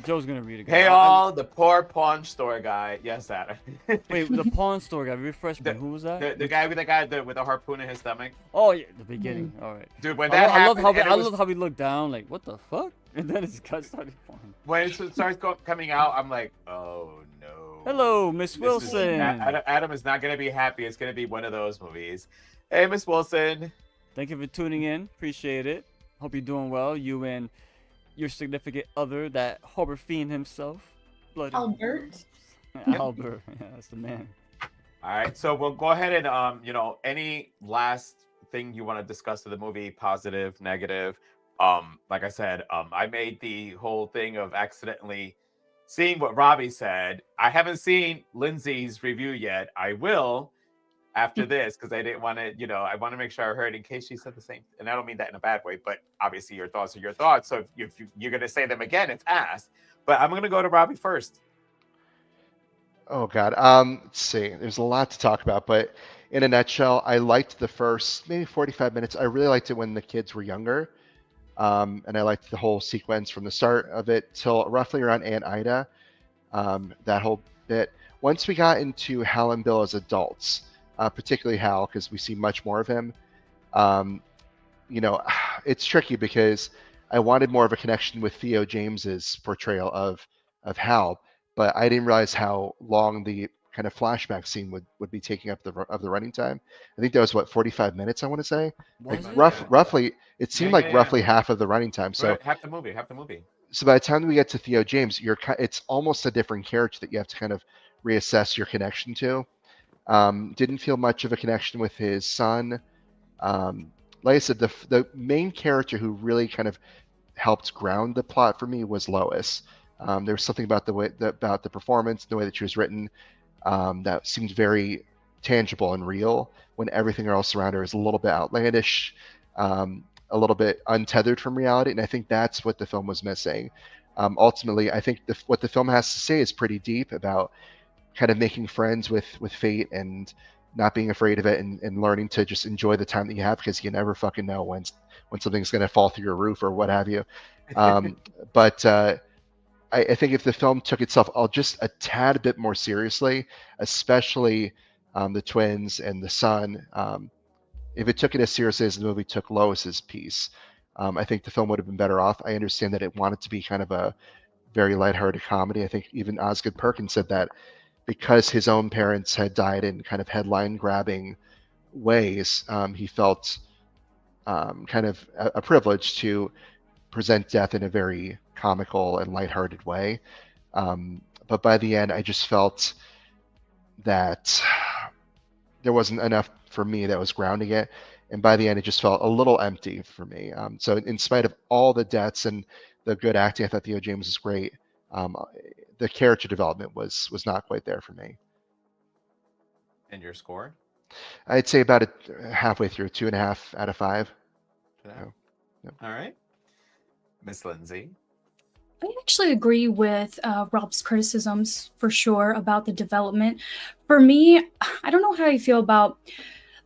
Joe's gonna read it. Hey all, the poor pawn store guy. Yes, Adam. Wait, the pawn store guy. Refresh me. Who was that? The guy with the harpoon in his stomach. Oh yeah, the beginning. All right. Dude, when that happened, I love how he looked down, like what the fuck, and then his gut started falling. When it starts coming out, I'm like, oh no. Hello, Miss Wilson. Adam is not gonna be happy. It's gonna be one of those movies. Hey, Miss Wilson. Thank you for tuning in. Appreciate it. Hope you're doing well. You and your significant other, that horror fiend himself, Bloody Albert. Albert. Yeah, that's the man. All right, so we'll go ahead and any last thing you want to discuss of the movie, positive, negative. Like I said, I made the whole thing of accidentally seeing what Robby said. I haven't seen Lindsay's review yet. I will after this because I didn't want to, I want to make sure I heard in case she said the same. And I don't mean that in a bad way, but obviously your thoughts are your thoughts. So if you're going to say them again, it's asked. But I'm going to go to Robby first. Oh God. Let's see. There's a lot to talk about, but in a nutshell, I liked the first maybe 45 minutes. I really liked it when the kids were younger, and I liked the whole sequence from the start of it till roughly around Aunt Ida. That whole bit. Once we got into Hal and Bill as adults, particularly Hal, because we see much more of him. It's tricky because I wanted more of a connection with Theo James's portrayal of Hal. But I didn't realize how long the kind of flashback scene would be taking up of the running time. I think that was 45 minutes. I want to say, roughly. It seemed roughly half of the running time. So half the movie. So by the time we get to Theo James, it's almost a different character that you have to kind of reassess your connection to. Didn't feel much of a connection with his son. Like I said, the main character who really kind of helped ground the plot for me was Lois. There was something about about the performance, the way that she was written, that seemed very tangible and real. When everything else around her is a little bit outlandish, a little bit untethered from reality, and I think that's what the film was missing. Ultimately, I think what the film has to say is pretty deep about kind of making friends with fate and not being afraid of it, and learning to just enjoy the time that you have, because you never fucking know when something's going to fall through your roof or what have you. But I think if the film took itself just a tad bit more seriously, especially the twins and the son, if it took it as seriously as the movie took Lois's piece, I think the film would have been better off. I understand that it wanted to be kind of a very lighthearted comedy. I think even Osgood Perkins said that because his own parents had died in kind of headline-grabbing ways, he felt kind of a privilege to present death in a very comical and lighthearted way. But by the end, I just felt that there wasn't enough for me that was grounding it. And by the end, it just felt a little empty for me. So in spite of all the deaths and the good acting, I thought Theo James was great. The character development was not quite there for me. And your score? I'd say about halfway through, 2.5 out of 5. Yep. All right. Miss Lindsay. I actually agree with Rob's criticisms for sure about the development. For me, I don't know how you feel about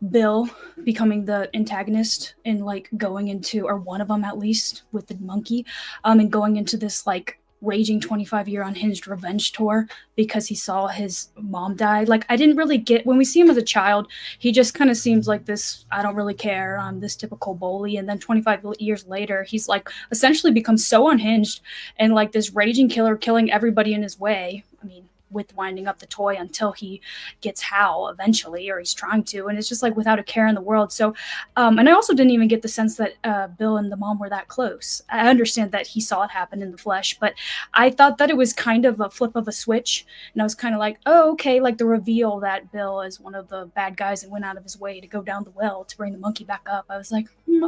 Bill becoming the antagonist and like going into, or one of them at least, with the monkey, and going into this like raging 25-year unhinged revenge tour because he saw his mom die. Like, I didn't really get, when we see him as a child, he just kind of seems like this, I don't really care, I'm this typical bully. And then 25 years later, he's like essentially becomes so unhinged and like this raging killer killing everybody in his way. I mean, with winding up the toy until he gets Hal eventually, or he's trying to, and it's just like without a care in the world. So, and I also didn't even get the sense that Bill and the mom were that close. I understand that he saw it happen in the flesh, but I thought that it was kind of a flip of a switch, and I was kind of like, oh, okay, like the reveal that Bill is one of the bad guys and went out of his way to go down the well to bring the monkey back up. I was like,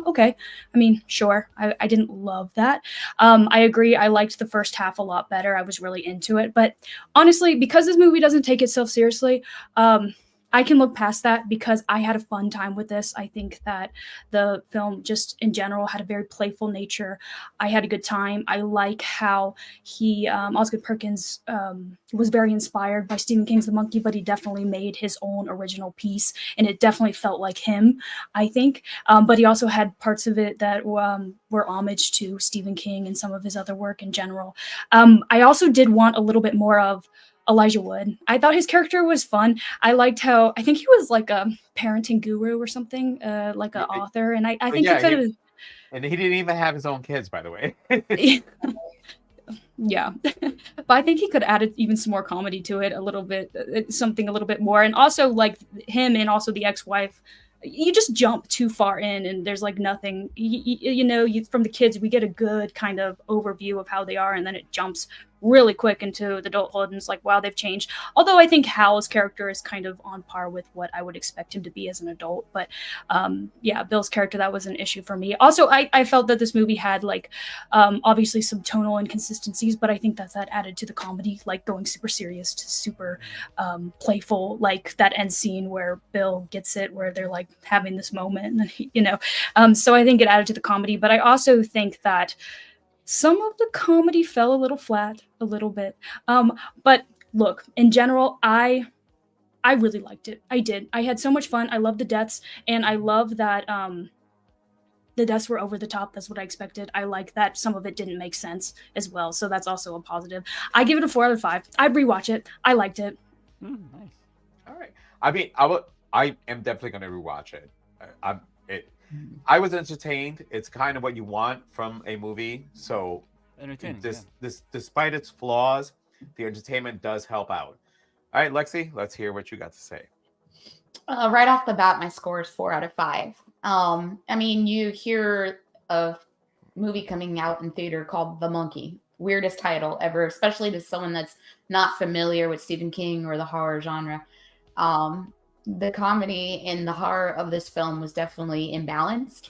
okay. I mean, sure. I didn't love that. I agree. I liked the first half a lot better. I was really into it, but honestly, because this movie doesn't take itself seriously, I can look past that because I had a fun time with this. I think that the film just in general had a very playful nature. I had a good time. I like how Osgood Perkins was very inspired by Stephen King's The Monkey, but he definitely made his own original piece, and it definitely felt like him, I think. But he also had parts of it that were homage to Stephen King and some of his other work in general. I also did want a little bit more of Elijah Wood. I thought his character was fun. I liked how, I think he was like a parenting guru or something, like an author. And I think he could have. And he didn't even have his own kids, by the way. Yeah. But I think he could add even some more comedy to it a little bit, something a little bit more. And also like him and also the ex-wife, you just jump too far in, and there's like nothing. From the kids, we get a good kind of overview of how they are, and then it jumps really quick into the adulthood, and it's like, wow, they've changed. Although I think Hal's character is kind of on par with what I would expect him to be as an adult, but yeah, Bill's character, that was an issue for me. Also, I felt that this movie had like obviously some tonal inconsistencies, but I think that added to the comedy, like going super serious to super playful, like that end scene where Bill gets it, where they're like having this moment, and so I think it added to the comedy. But I also think that some of the comedy fell a little flat, a little bit. But look, in general, I really liked it. I did. I had so much fun. I love the deaths, and I love that the deaths were over the top. That's what I expected. I like that some of it didn't make sense as well, so that's also a positive. I give it a 4 out of 5. I'd rewatch it. I liked it. Nice. All right. I mean, I am definitely going to rewatch it. I was entertained. It's kind of what you want from a movie. So, Entertaining. despite its flaws, the entertainment does help out. All right, Lexi, let's hear what you got to say. Right off the bat, my score is 4 out of 5. I mean, you hear of movie coming out in theater called The Monkey. Weirdest title ever, especially to someone that's not familiar with Stephen King or the horror genre. The comedy and the horror of this film was definitely imbalanced,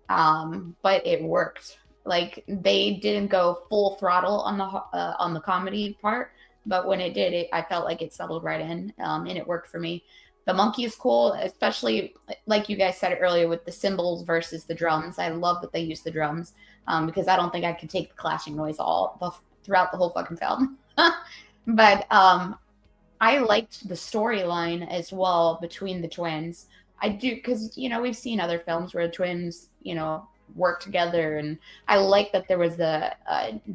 but it worked. Like, they didn't go full throttle on the comedy part, but when it did, I felt like it settled right in, and it worked for me. The monkey is cool, especially like you guys said earlier with the cymbals versus the drums. I love that they use the drums, because I don't think I could take the clashing noise throughout the whole fucking film. But I liked the storyline as well between the twins. I do, because, we've seen other films where the twins, work together, and I like that there was a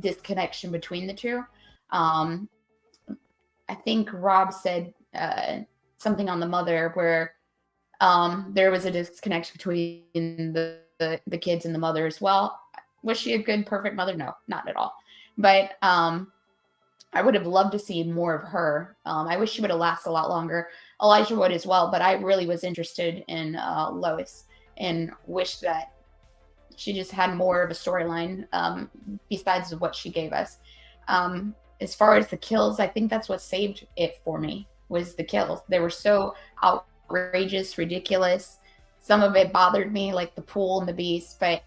disconnection between the two. I think Rob said something on the mother where there was a disconnection between the kids and the mother as well. Was she a good, perfect mother? No, not at all. But I would have loved to see more of her. I wish she would have lasted a lot longer. Elijah would as well, but I really was interested in Lois and wish that she just had more of a storyline besides what she gave us. As far as the kills, I think that's what saved it for me, was the kills. They were so outrageous, ridiculous. Some of it bothered me, like the pool and the beast, but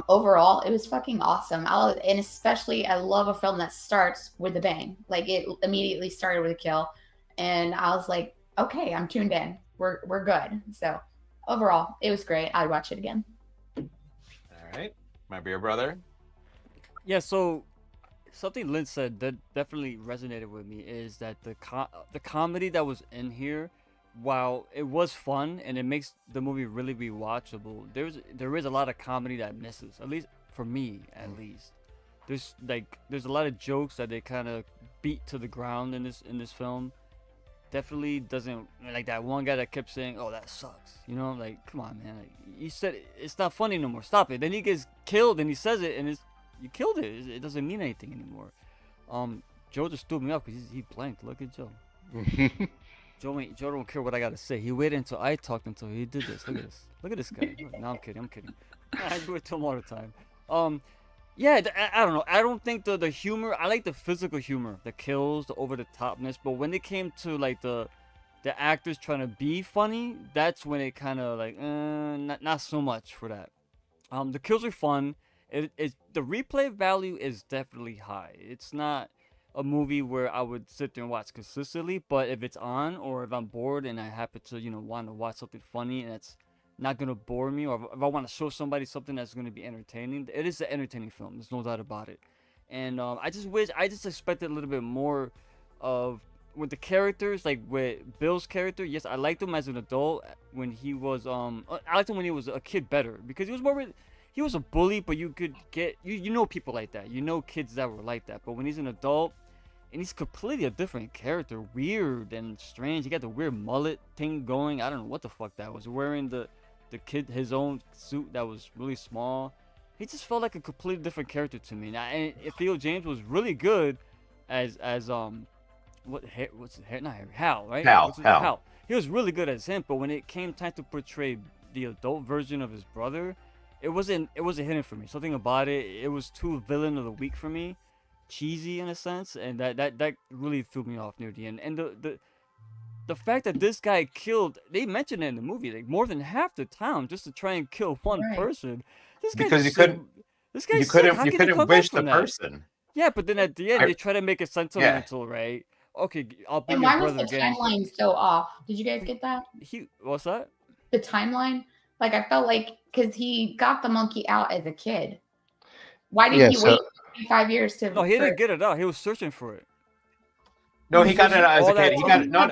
overall, it was fucking awesome. And especially, I love a film that starts with a bang. Like, it immediately started with a kill, and I was like, okay, I'm tuned in. We're good. So overall, it was great. I'd watch it again. All right, my beer brother. Yeah, so something Lynn said that definitely resonated with me is that the comedy that was in here, while it was fun and it makes the movie really rewatchable, there is a lot of comedy that misses, at least for me. At least there's a lot of jokes that they kind of beat to the ground in this film. Definitely doesn't, like that one guy that kept saying, "Oh, that sucks," like, come on, man, like, you said it's not funny no more, stop it. Then he gets killed and he says it, and you killed it. It doesn't mean anything anymore. Joe just stood me up because he blanked. Look at Joe. Joe don't care what I gotta say. He waited until I talked until he did this. Look at this guy. No, I'm kidding. I do it to him all the time. Yeah, I don't know. I don't think the humor. I like the physical humor, the kills, the over the topness. But when it came to like the actors trying to be funny, that's when it kind of like not so much for that. The kills are fun. The replay value is definitely high. It's not a movie where I would sit there and watch consistently, but if it's on or if I'm bored and I happen to want to watch something funny and it's not gonna bore me, or if I want to show somebody something that's gonna be entertaining, it is an entertaining film. There's no doubt about it. And I just expected a little bit more of with the characters, like with Bill's character. Yes, I liked him as an adult when he was I liked him when he was a kid better, because he was a bully, but you could get people like that. Kids that were like that. But when he's an adult and he's completely a different character, weird and strange. He got the weird mullet thing going. I don't know what the fuck that was. Wearing the kid his own suit that was really small. He just felt like a completely different character to me. And Theo James was really good as what's it, not Harry, Hal, right? Hal. Hal. He was really good as him, but when it came time to portray the adult version of his brother, it wasn't hitting for me. Something about it was too villain of the week for me, cheesy in a sense, and that really threw me off near the end. And the fact that this guy killed, they mentioned it in the movie, like more than half the town just to try and kill one person. This guy Because you couldn't wish the person. Yeah, but then at the end they try to make it sentimental, right? Okay, I'll be And your why was brother the again. timeline so off? Did you guys get that? What's that? The timeline? Like, I felt like, because he got the monkey out as a kid. Why did he wait 5 years to... No, he didn't get it out. He was searching for it. No, he got it out as a kid. He got it. No,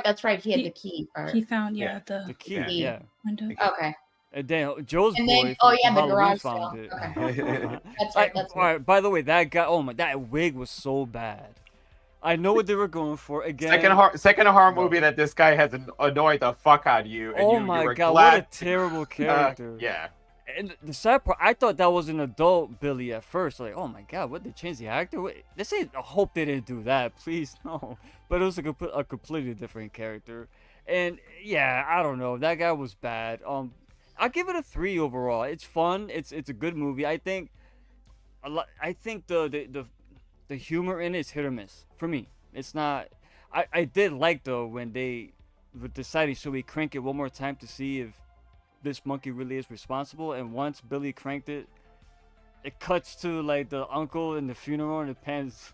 that's right. He had the key. He found the key. Yeah. Window. Okay. And then Joe's and boy. Then, from the Halloween garage found sale. it. Okay. That's right. That's all right. By the way, that guy. Oh my, that wig was so bad. I know what they were going for. Again, second horror movie that this guy has annoyed the fuck out of you. And oh my god, what a terrible character. Yeah. And the sad part, I thought that was an adult Billy at first. Like, oh my god, what, they changed the actor? Wait, I hope they didn't do that. Please, no. But it was a completely different character. And yeah, I don't know. That guy was bad. I'll give it a 3 overall. It's fun. It's a good movie. I think the humor in it is hit or miss for me. It's not. I did like though when they were deciding, should we crank it one more time to see if this monkey really is responsible. And once Billy cranked it, it cuts to like the uncle in the funeral, and it pans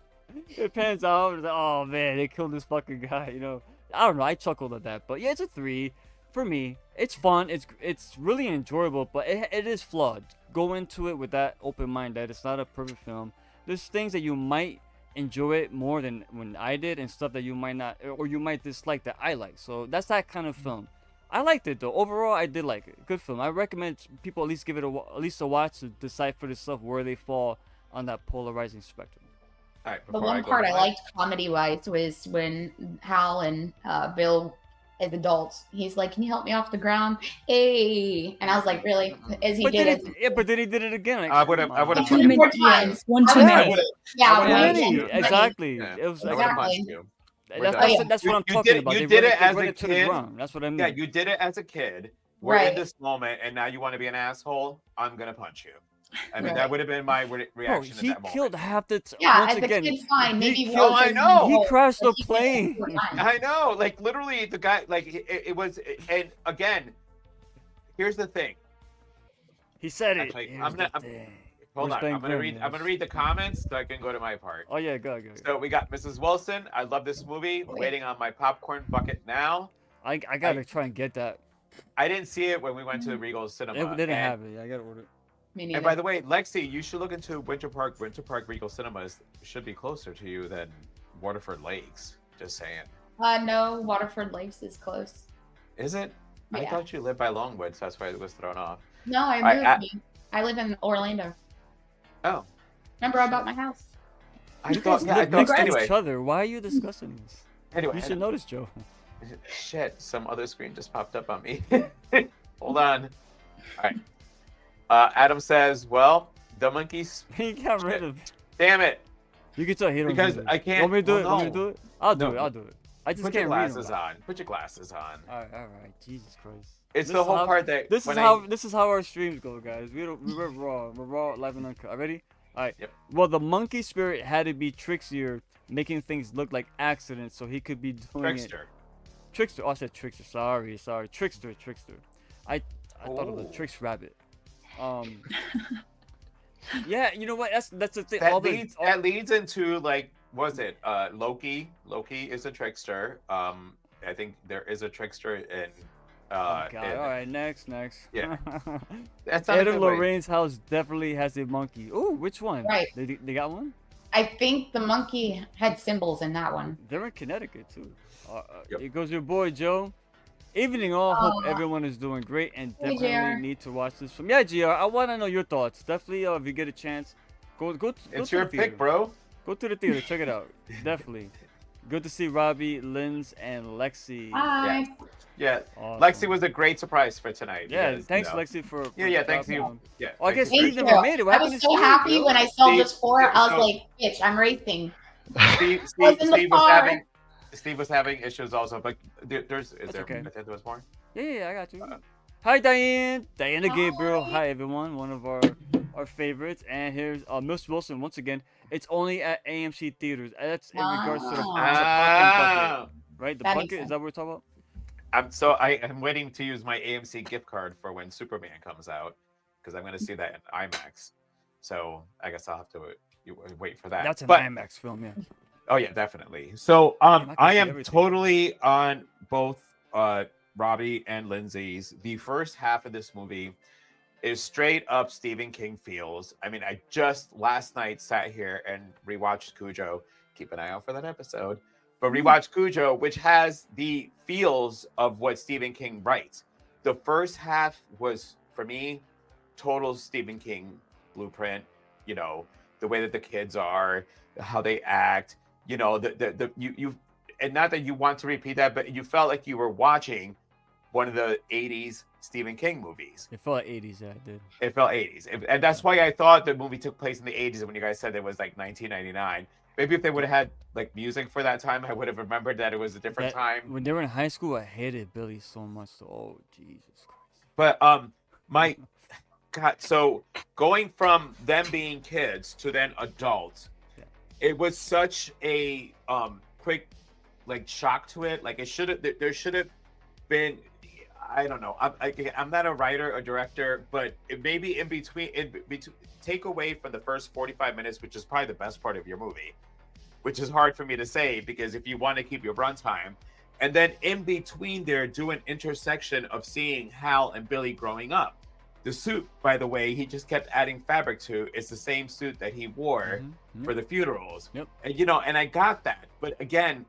out. It's like, oh man, they killed this fucking guy. You know, I don't know. I chuckled at that, but yeah, it's a 3 for me. It's fun. It's really enjoyable, but it is flawed. Go into it with that open mind that it's not a perfect film. There's things that you might enjoy it more than when I did, and stuff that you might not, or you might dislike that I like. So that's that kind of film. I liked it though. Overall, I did like it. Good film. I recommend people at least give it at least a watch to decide for themselves where they fall on that polarizing spectrum. All right, the one part I liked comedy-wise was when Hal and Bill, as adults, he's like, "Can you help me off the ground?" Hey, and I was like, "Really?" As he but did it. Yeah, but then he did it again. Like, I would have. Too many times. One too many. Yeah, exactly. Yeah. It was exactly. That's what I'm talking about. You did it as a kid. That's what I mean. Yeah, you did it as a kid. We're in this moment, and now you want to be an asshole. I'm gonna punch you. I mean, that would have been my reaction. He at that killed moment. half the. Yeah, once as again, a kid's fine. Maybe I know. He crashed the plane. I know. Like literally, the guy. Like it was. And again, here's the thing. He said it. Actually, hold on. I'm gonna read the comments so I can go to my part. Oh yeah, go. So we got Mrs. Wilson. I love this movie. Waiting on my popcorn bucket now. I gotta try and get that. I didn't see it when we went to the Regal Cinema. They didn't have it. I gotta order it. And by the way, Lexi, you should look into Winter Park. Winter Park Regal Cinemas should be closer to you than Waterford Lakes. Just saying. No, Waterford Lakes is close. Is it? Yeah. I thought you lived by Longwood, so that's why it was thrown off. No, I moved. I live in Orlando. Oh. Remember I bought my house? I thought anyway. Each other. Why are you discussing this? Anyway, you should notice, Joe. Shit, some other screen just popped up on me. Hold on. All right. Adam says, "Well, the monkeys." He got rid of. Damn it! You can tell he don't. Because I can't. Want me to do it? No. Want me to do it? I'll do it. I'll do it. I just Put can't your read glasses on. Put your glasses on. All right. Jesus Christ. It's the whole part that. This is how our streams go, guys. We're raw. We're raw, live and uncut. Ready? All right. Yep. Well, the monkey spirit had to be trickster, making things look like accidents, so he could be doing Trickster. Trickster. Oh, I said trickster. Sorry. Trickster. I thought of the tricks rabbit. Yeah, you know what? That's the thing. That leads into like, was it Loki? Loki is a trickster. I think there is a trickster in. Oh God! All right, next. Yeah. That's not Adam Lorraine's house definitely has a monkey. Oh, which one? Right. They got one. I think the monkey had symbols in that one. They're in Connecticut too. Yep. Here goes your boy Joe. Evening all. Hope everyone is doing great and definitely need to watch this film. Yeah, GR. I want to know your thoughts. Definitely, if you get a chance, go. It's to your the theater. pick, bro. Go to the theater. Check it out. Definitely. Good to see Robby, Lindz, and Lexi. Hi. Yeah. Awesome. Lexi was a great surprise for tonight. Yeah, because, thanks Lexi for Yeah, thanks you. Yeah. Oh, I guess Thank Steve never made it. What I was so happy when I saw this 4. I was like, bitch, I'm racing. Steve Was in the Steve was car. having issues also, but there's is That's there okay. I think there was more. Yeah, I got you. Hi, Diana Gabriel. Hi. Hi, everyone. One of our favorites. And here's Miss Wilson once again. It's only at AMC theaters. That's in regards to the fucking bucket, right? The That makes bucket, is that what we're talking about? I'm waiting to use my AMC gift card for when Superman comes out because I'm going to see that in IMAX. So I guess I'll have to wait for that. That's an But- IMAX film, yeah. Oh yeah, definitely. So I can I see am everything. totally on both Robby and Lindsay's. The first half of this movie is straight up Stephen King feels. I mean, I just last night sat here and rewatched Cujo. Keep an eye out for that episode. But rewatched Cujo, which has the feels of what Stephen King writes. The first half was, for me, total Stephen King blueprint. You know, the way that the kids are, how they act. You know, you and not that you want to repeat that, but you felt like you were watching one of the 80s Stephen King movies. It felt like 80s, yeah, it did. It felt 80s. And that's why I thought the movie took place in the 80s when you guys said it was like 1999. Maybe if they would have had like music for that time, I would have remembered that it was a different time. When they were in high school, I hated Billy so much. So, oh, Jesus Christ. But my God, so going from them being kids to then adults, it was such a quick like shock to it. Like there should have been, I don't know. I'm not a writer or director, but it maybe in between, take away from the first 45 minutes, which is probably the best part of your movie, which is hard for me to say because if you want to keep your runtime, and then in between there, do an intersection of seeing Hal and Billy growing up. The suit, by the way, he just kept adding fabric to. It's the same suit that he wore for the funerals. Yep. And you know, and I got that. But again,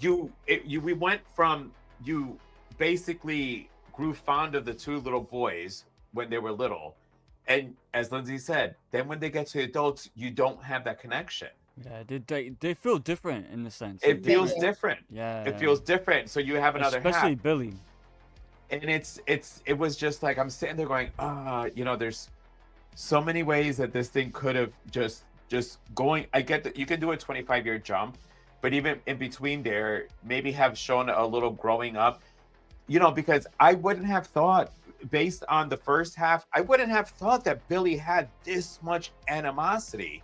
we went from you basically grew fond of the two little boys when they were little, and as Lindsay said, then when they get to adults, you don't have that connection. Yeah, they feel different in the sense. It feels different. Yeah. It feels different. So you have another especially half. Billy. And it was just like I'm sitting there going, you know, there's so many ways that this thing could have just going. I get that you can do a 25-year jump, but even in between there, maybe have shown a little growing up, you know, because I wouldn't have thought, based on the first half, I wouldn't have thought that Billy had this much animosity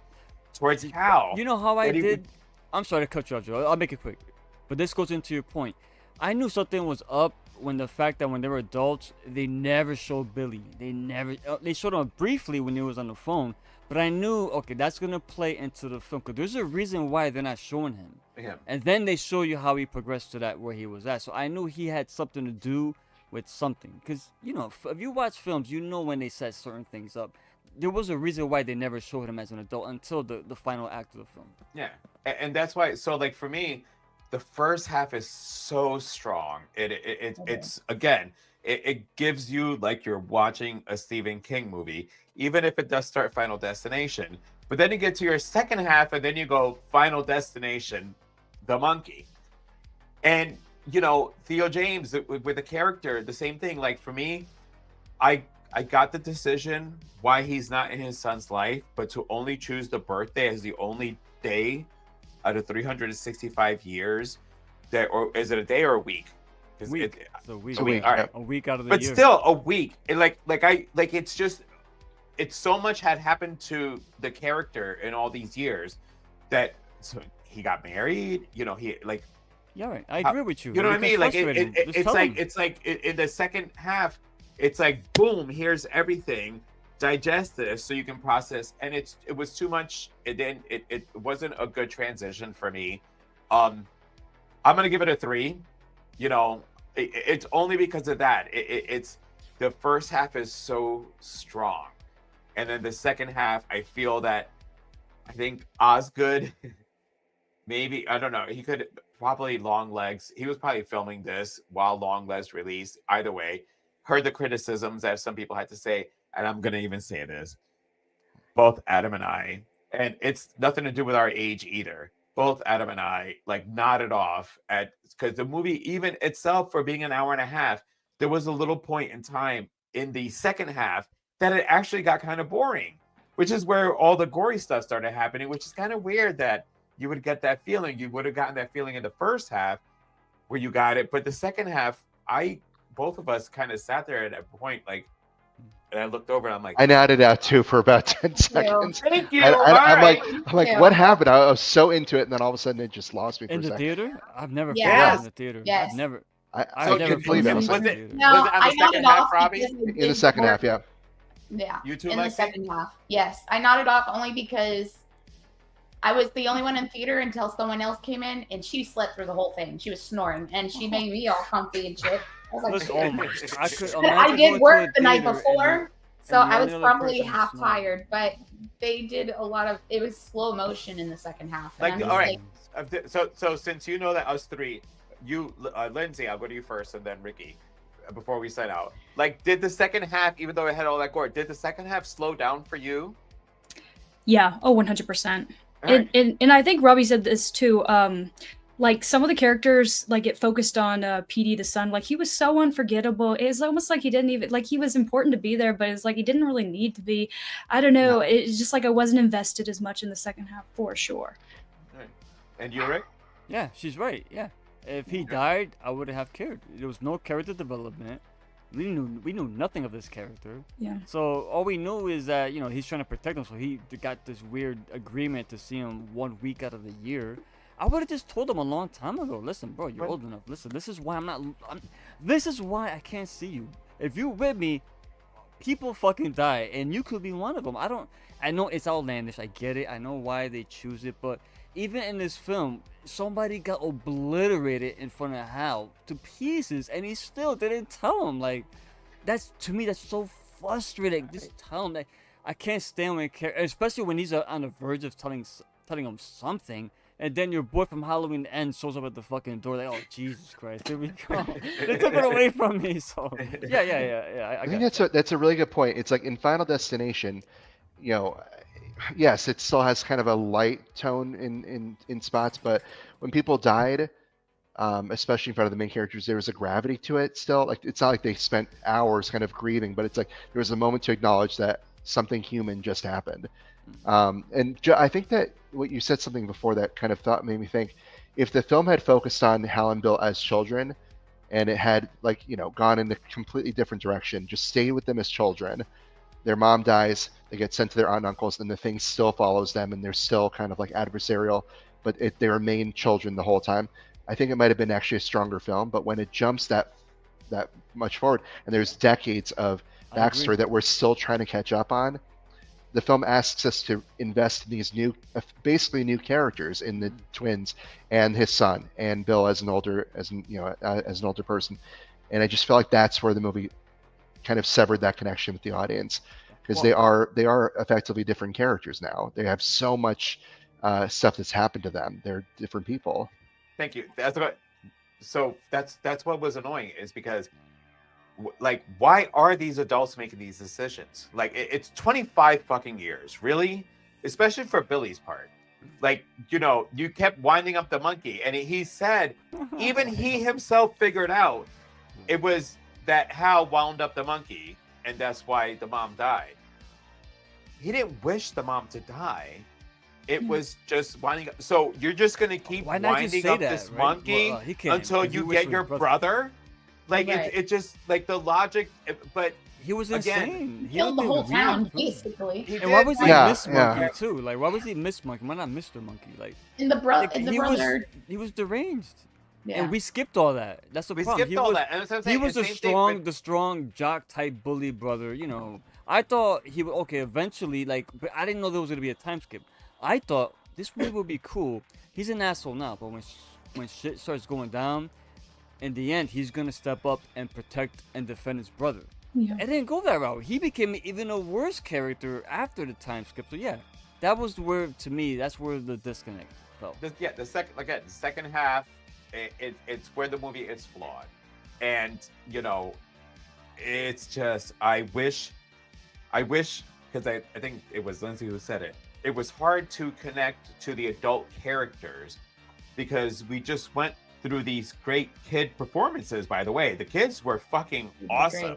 towards Hal. You know how I did? I'm sorry to cut you off, Joe. I'll make it quick. But this goes into your point. I knew something was up when the fact that when they were adults, they never showed Billy. They showed him briefly when he was on the phone. But I knew, okay, that's going to play into the film. Because there's a reason why they're not showing him. Yeah. And then they show you how he progressed to that where he was at. So I knew he had something to do with something. Because, you know, if you watch films, you know when they set certain things up. There was a reason why they never showed him as an adult until the final act of the film. Yeah. And that's why, so like for me, the first half is so strong. It's again, it gives you like you're watching a Stephen King movie, even if it does start Final Destination. But then you get to your second half, and then you go Final Destination, the monkey. And you know, Theo James with the character, the same thing. Like for me, I got the decision why he's not in his son's life, but to only choose the birthday as the only day out of 365 years, that, or is it a day or a week? It's a week. A week. All right. A week out of the but year. still a week. And it's just, it's so much had happened to the character in all these years that so he got married. You know, he like. Yeah, right. I agree with you. You know what I mean? Like it's like in the second half, it's like boom, here's everything. Digest this so you can process, and it was too much. It wasn't a good transition for me. I'm gonna give it a 3. You know, it's only because of that. It's the first half is so strong, and then the second half, I feel that I think Osgood, maybe I don't know. He could probably Longlegs. He was probably filming this while Longlegs released. Either way, heard the criticisms that some people had to say. And I'm going to even say this, both Adam and I, and it's nothing to do with our age either. Both Adam and I like nodded off because the movie even itself, for being an hour and a half, there was a little point in time in the second half that it actually got kind of boring, which is where all the gory stuff started happening, which is kind of weird that you would get that feeling. You would have gotten that feeling in the first half where you got it, but the second half, both of us kind of sat there at a point like, and I looked over and I'm like, I nodded out too for about 10 seconds. thank you. I'm Alright. like, what happened? I was so into it, and then all of a sudden it just lost me for In a the second. theater? I've never felt Yes. that in the theater. Yes. I've never. I I've never couldn't believe felt it. that I in was the like, theater. No, Was it on the I nodded second half, off Robbie? because I in the did second more- half, yeah. Yeah. You too, In the Lexi? second half. Yes. I nodded off only because I was the only one in theater until someone else came in and she slept through the whole thing. She was snoring and she made me all comfy and shit. I was like, Listen, oh my, I could but imagine I going did to work a the night theater before, so and the I was only other probably person half snoring. tired, but they did a lot of, it was slow motion in the second half. And Like, I'm just all right. So since you know that us three, you, Lindsay, I'll go to you first, and then Ricky, before we sign out. Like, did the second half, even though it had all that gore, did the second half slow down for you? Yeah. Oh, 100%. All right. And I think Robbie said this too. Like some of the characters, like it focused on PD the son. Like he was so unforgettable. It's almost like he didn't even like he was important to be there, but it's like he didn't really need to be. I don't know. No. It's just like I wasn't invested as much in the second half for sure. All right. And you, Rick? Yeah, she's right. Yeah, if he died, I would have cared. There was no character development. We knew nothing of this character. Yeah. So all we knew is that he's trying to protect him. So he got this weird agreement to see him 1 week out of the year. I would have just told him a long time ago. Listen, bro, you're old enough. Listen, this is why this is why I can't see you. If you're with me, people fucking die, and you could be one of them. I know it's outlandish. I get it. I know why they choose it, but even in this film, somebody got obliterated in front of Hal to pieces, and he still didn't tell him. Like, that's to me, that's so frustrating. Just tell him that. I can't stand when, especially when he's on the verge of telling him something. And then your boy from Halloween Ends shows up at the fucking door like, oh, Jesus Christ, here we go. They took it away from me, so yeah. I think that's a really good point. It's like in Final Destination, yes, it still has kind of a light tone in spots, but when people died, especially in front of the main characters, there was a gravity to it still. Like it's not like they spent hours kind of grieving, but it's like there was a moment to acknowledge that something human just happened. I think that what you said something before that kind of thought made me think, if the film had focused on Hal and Bill as children and it had gone in a completely different direction, just stayed with them as children, their mom dies, they get sent to their aunt and uncles, and the thing still follows them and they're still kind of like adversarial, but they remain children the whole time. I think it might have been actually a stronger film, but when it jumps that much forward and there's decades of backstory that we're still trying to catch up on, the film asks us to invest in these basically new characters in the twins and his son and Bill as an older person, and I just feel like that's where the movie kind of severed that connection with the audience, because they are effectively different characters now. They have so much stuff that's happened to them. They're different people. Thank you. That's what was annoying, is because like, why are these adults making these decisions? Like, it's 25 fucking years, really? Especially for Billy's part. Like, you kept winding up the monkey, and he said, even he himself figured out it was that Hal wound up the monkey, and that's why the mom died. He didn't wish the mom to die. It was just winding up. So you're just gonna keep winding up this monkey until you get your brother? Like, right. It just, like, the logic, but he was insane. He killed the whole town, basically. And why was he Miss Monkey too? Like, why was he Miss Monkey? Why not Mr. Monkey? Like, in the brother, he was deranged. Yeah. And we skipped all that. That's the problem. We skipped all that. And that's what I'm saying. He was the strong jock type bully brother. I thought he would eventually, like, but I didn't know there was gonna be a time skip. I thought this movie would be cool. He's an asshole now, but when shit starts going down, in the end, he's gonna step up and protect and defend his brother. Yeah. It didn't go that route. He became even a worse character after the time skip. So yeah, that was where, to me, that's where the disconnect felt. The second half, it's where the movie is flawed, and it's just I wish, because I think it was Lindsay who said it. It was hard to connect to the adult characters because we just went through these great kid performances. By the way, the kids were fucking awesome.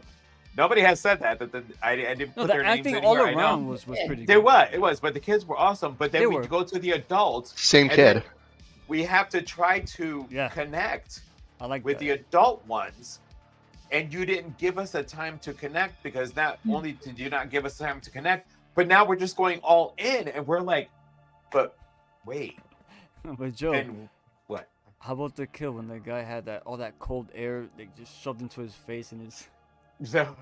Nobody has said that. I didn't No, put the their names acting in all here. I know. around was pretty There good. it was, but the kids were awesome. But then They we were. go to the adults. Same and kid. then we have to try to Yeah. connect I like with that. the adult ones, and you didn't give us a time to connect because not only did you not give us time to connect, but now we're just going all in, and we're like, but wait, But Joe, and what? how about the kill when the guy had all that cold air they just shoved into his face and his. So,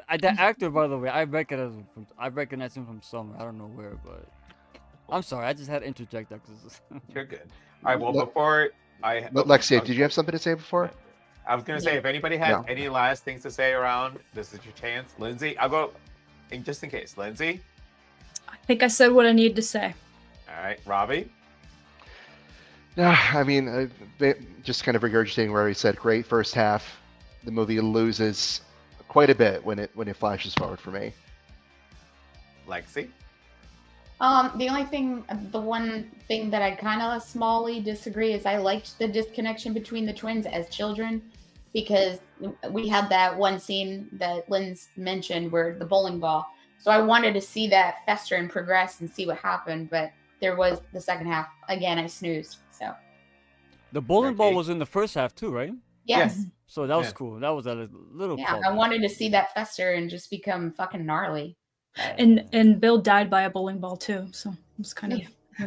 That actor, by the way, I recognize him from somewhere. I don't know where, but I'm sorry. I just had to interject that because you're good. All right. Well, Look- before But Lexi, did you have something to say before? I was gonna say, if anybody has No. any last things to say around, this is your chance. Lindsay, I'll go, just in case. Lindsay. I think I said what I needed to say. All right. Robbie. Yeah, I mean, just kind of regurgitating where he said, great first half. The movie loses quite a bit when it flashes forward for me. Lexi. The one thing that I kind of smallly disagree is I liked the disconnection between the twins as children, because we had that one scene that Lindz mentioned where the bowling ball. So I wanted to see that fester and progress and see what happened, but there was the second half. Again, I snoozed. So the bowling ball Okay. was in the first half too, right? yes. So that was Yeah. cool. That was a little. Yeah, I callback. wanted to see that fester and just become fucking gnarly. And Bill died by a bowling ball too, so it was kind of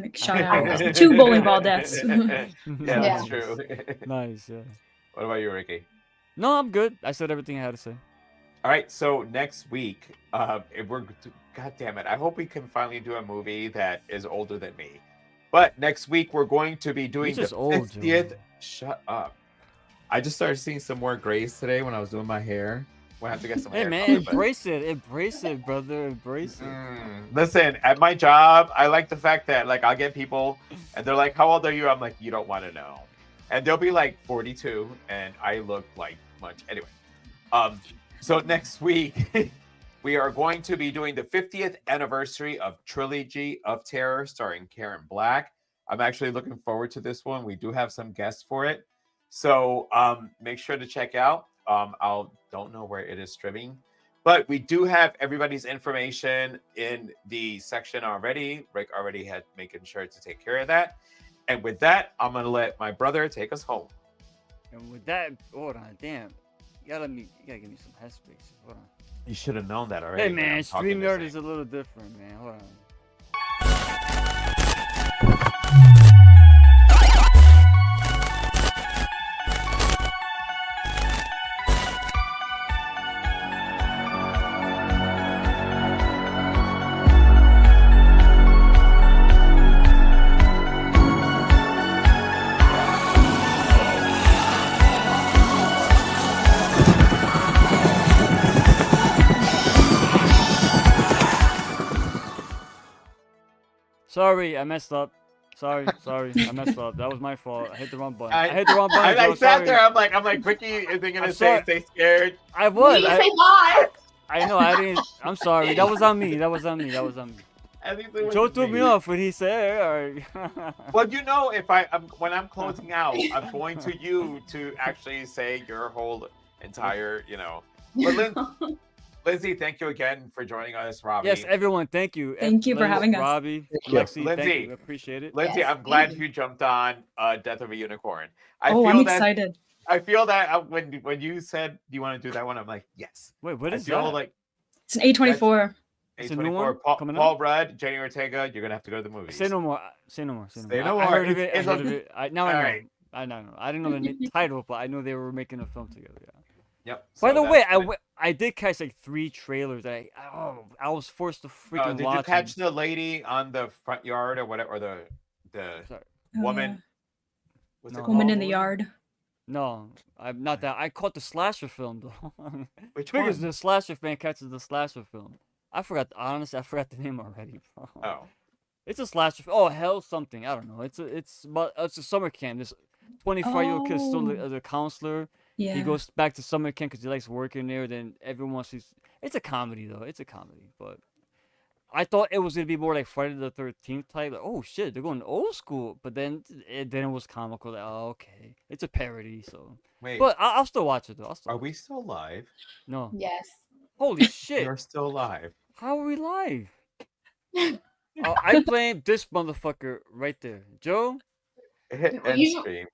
a shout out. Yeah. 2 bowling ball deaths. Yeah, that's true. Nice. Yeah. What about you, Ricky? No, I'm good. I said everything I had to say. All right, so next week, if we're God damn it, I hope we can finally do a movie that is older than me. But next week we're going to be doing the just old, Joe. 50th. Shut up! I just started seeing some more grays today when I was doing my hair. We'll have to get some Hey hair man, color, but- embrace it, brother. Embrace it. Listen, at my job, I like the fact that like I'll get people and they're like, "How old are you?" I'm like, "You don't want to know," and they'll be like 42, and I look like much anyway. So next week we are going to be doing the 50th anniversary of Trilogy of Terror, starring Karen Black. I'm actually looking forward to this one. We do have some guests for it, so make sure to check out. Don't know where it is streaming, but we do have everybody's information in the section already. Rick already had making sure to take care of that. And with that, I'm gonna let my brother take us home. And with that, hold on, damn. You gotta give me some headspace. Hold on. You should have known that already. Hey when man, I'm talking this StreamYard thing. is a little different, man. Hold on. Sorry, I messed up. Sorry, I messed up. That was my fault. I hit the wrong button. I hit the wrong button. I Joe, sat sorry. there. I'm like, Ricky, is he gonna I'm say sorry. stay scared? I was. You say bye. I know. I didn't. I'm sorry. That was on me. That was on me. At least it Joe wasn't threw me off when he said. Or... Well, you know, if when I'm closing out, I'm going to you to actually say your whole entire, But Lindsay, thank you again for joining us, Robbie. Yes, everyone. Thank you. Thank you for Lindz, having us. Robbie, you. Lexi, Lindsay. thank you. Appreciate it. Lindsay, Yes, I'm glad thank you jumped on Death of a Unicorn. I'm excited. I feel that when you said you want to do that one, I'm like, yes. Wait, what I is feel that? like It's an A24. It's a new A24, one Paul, coming Paul out? Rudd, Jenny Ortega, you're gonna have to go to the movies. Say no more. Say no more. Say no Say more. no I more. heard of it. I It's heard okay. of it. Now I know. Alright. I know. I didn't know the title, but I know they were making a film together. Yeah. Yep. By so the way, that's good. I did catch like 3 trailers. I was forced to freaking Did watch. you catch them. the lady on the front yard or whatever, or the Sorry. Oh, woman? What's it No. Woman called? in the Yard. No, I'm not that. I caught the slasher film though. Which Because one? the slasher fan catches the slasher film. Honestly, I forgot the name already, bro. Oh, It's a slasher. Oh, hell, something. I don't know. It's a summer camp. This 25-year-old kid is still the counselor. Yeah. He goes back to summer camp because he likes working there. Then everyone sees. It's a comedy though. It's a comedy, but I thought it was gonna be more like Friday the 13th type. Like, oh shit, they're going old school. But then it was comical. Like, oh, okay, it's a parody. So, Wait, but I'll still watch it though. are we still live? No. Yes. Holy shit! We're still live. How are we live? I blame this motherfucker right there, Joe. Hit Well, end you- stream.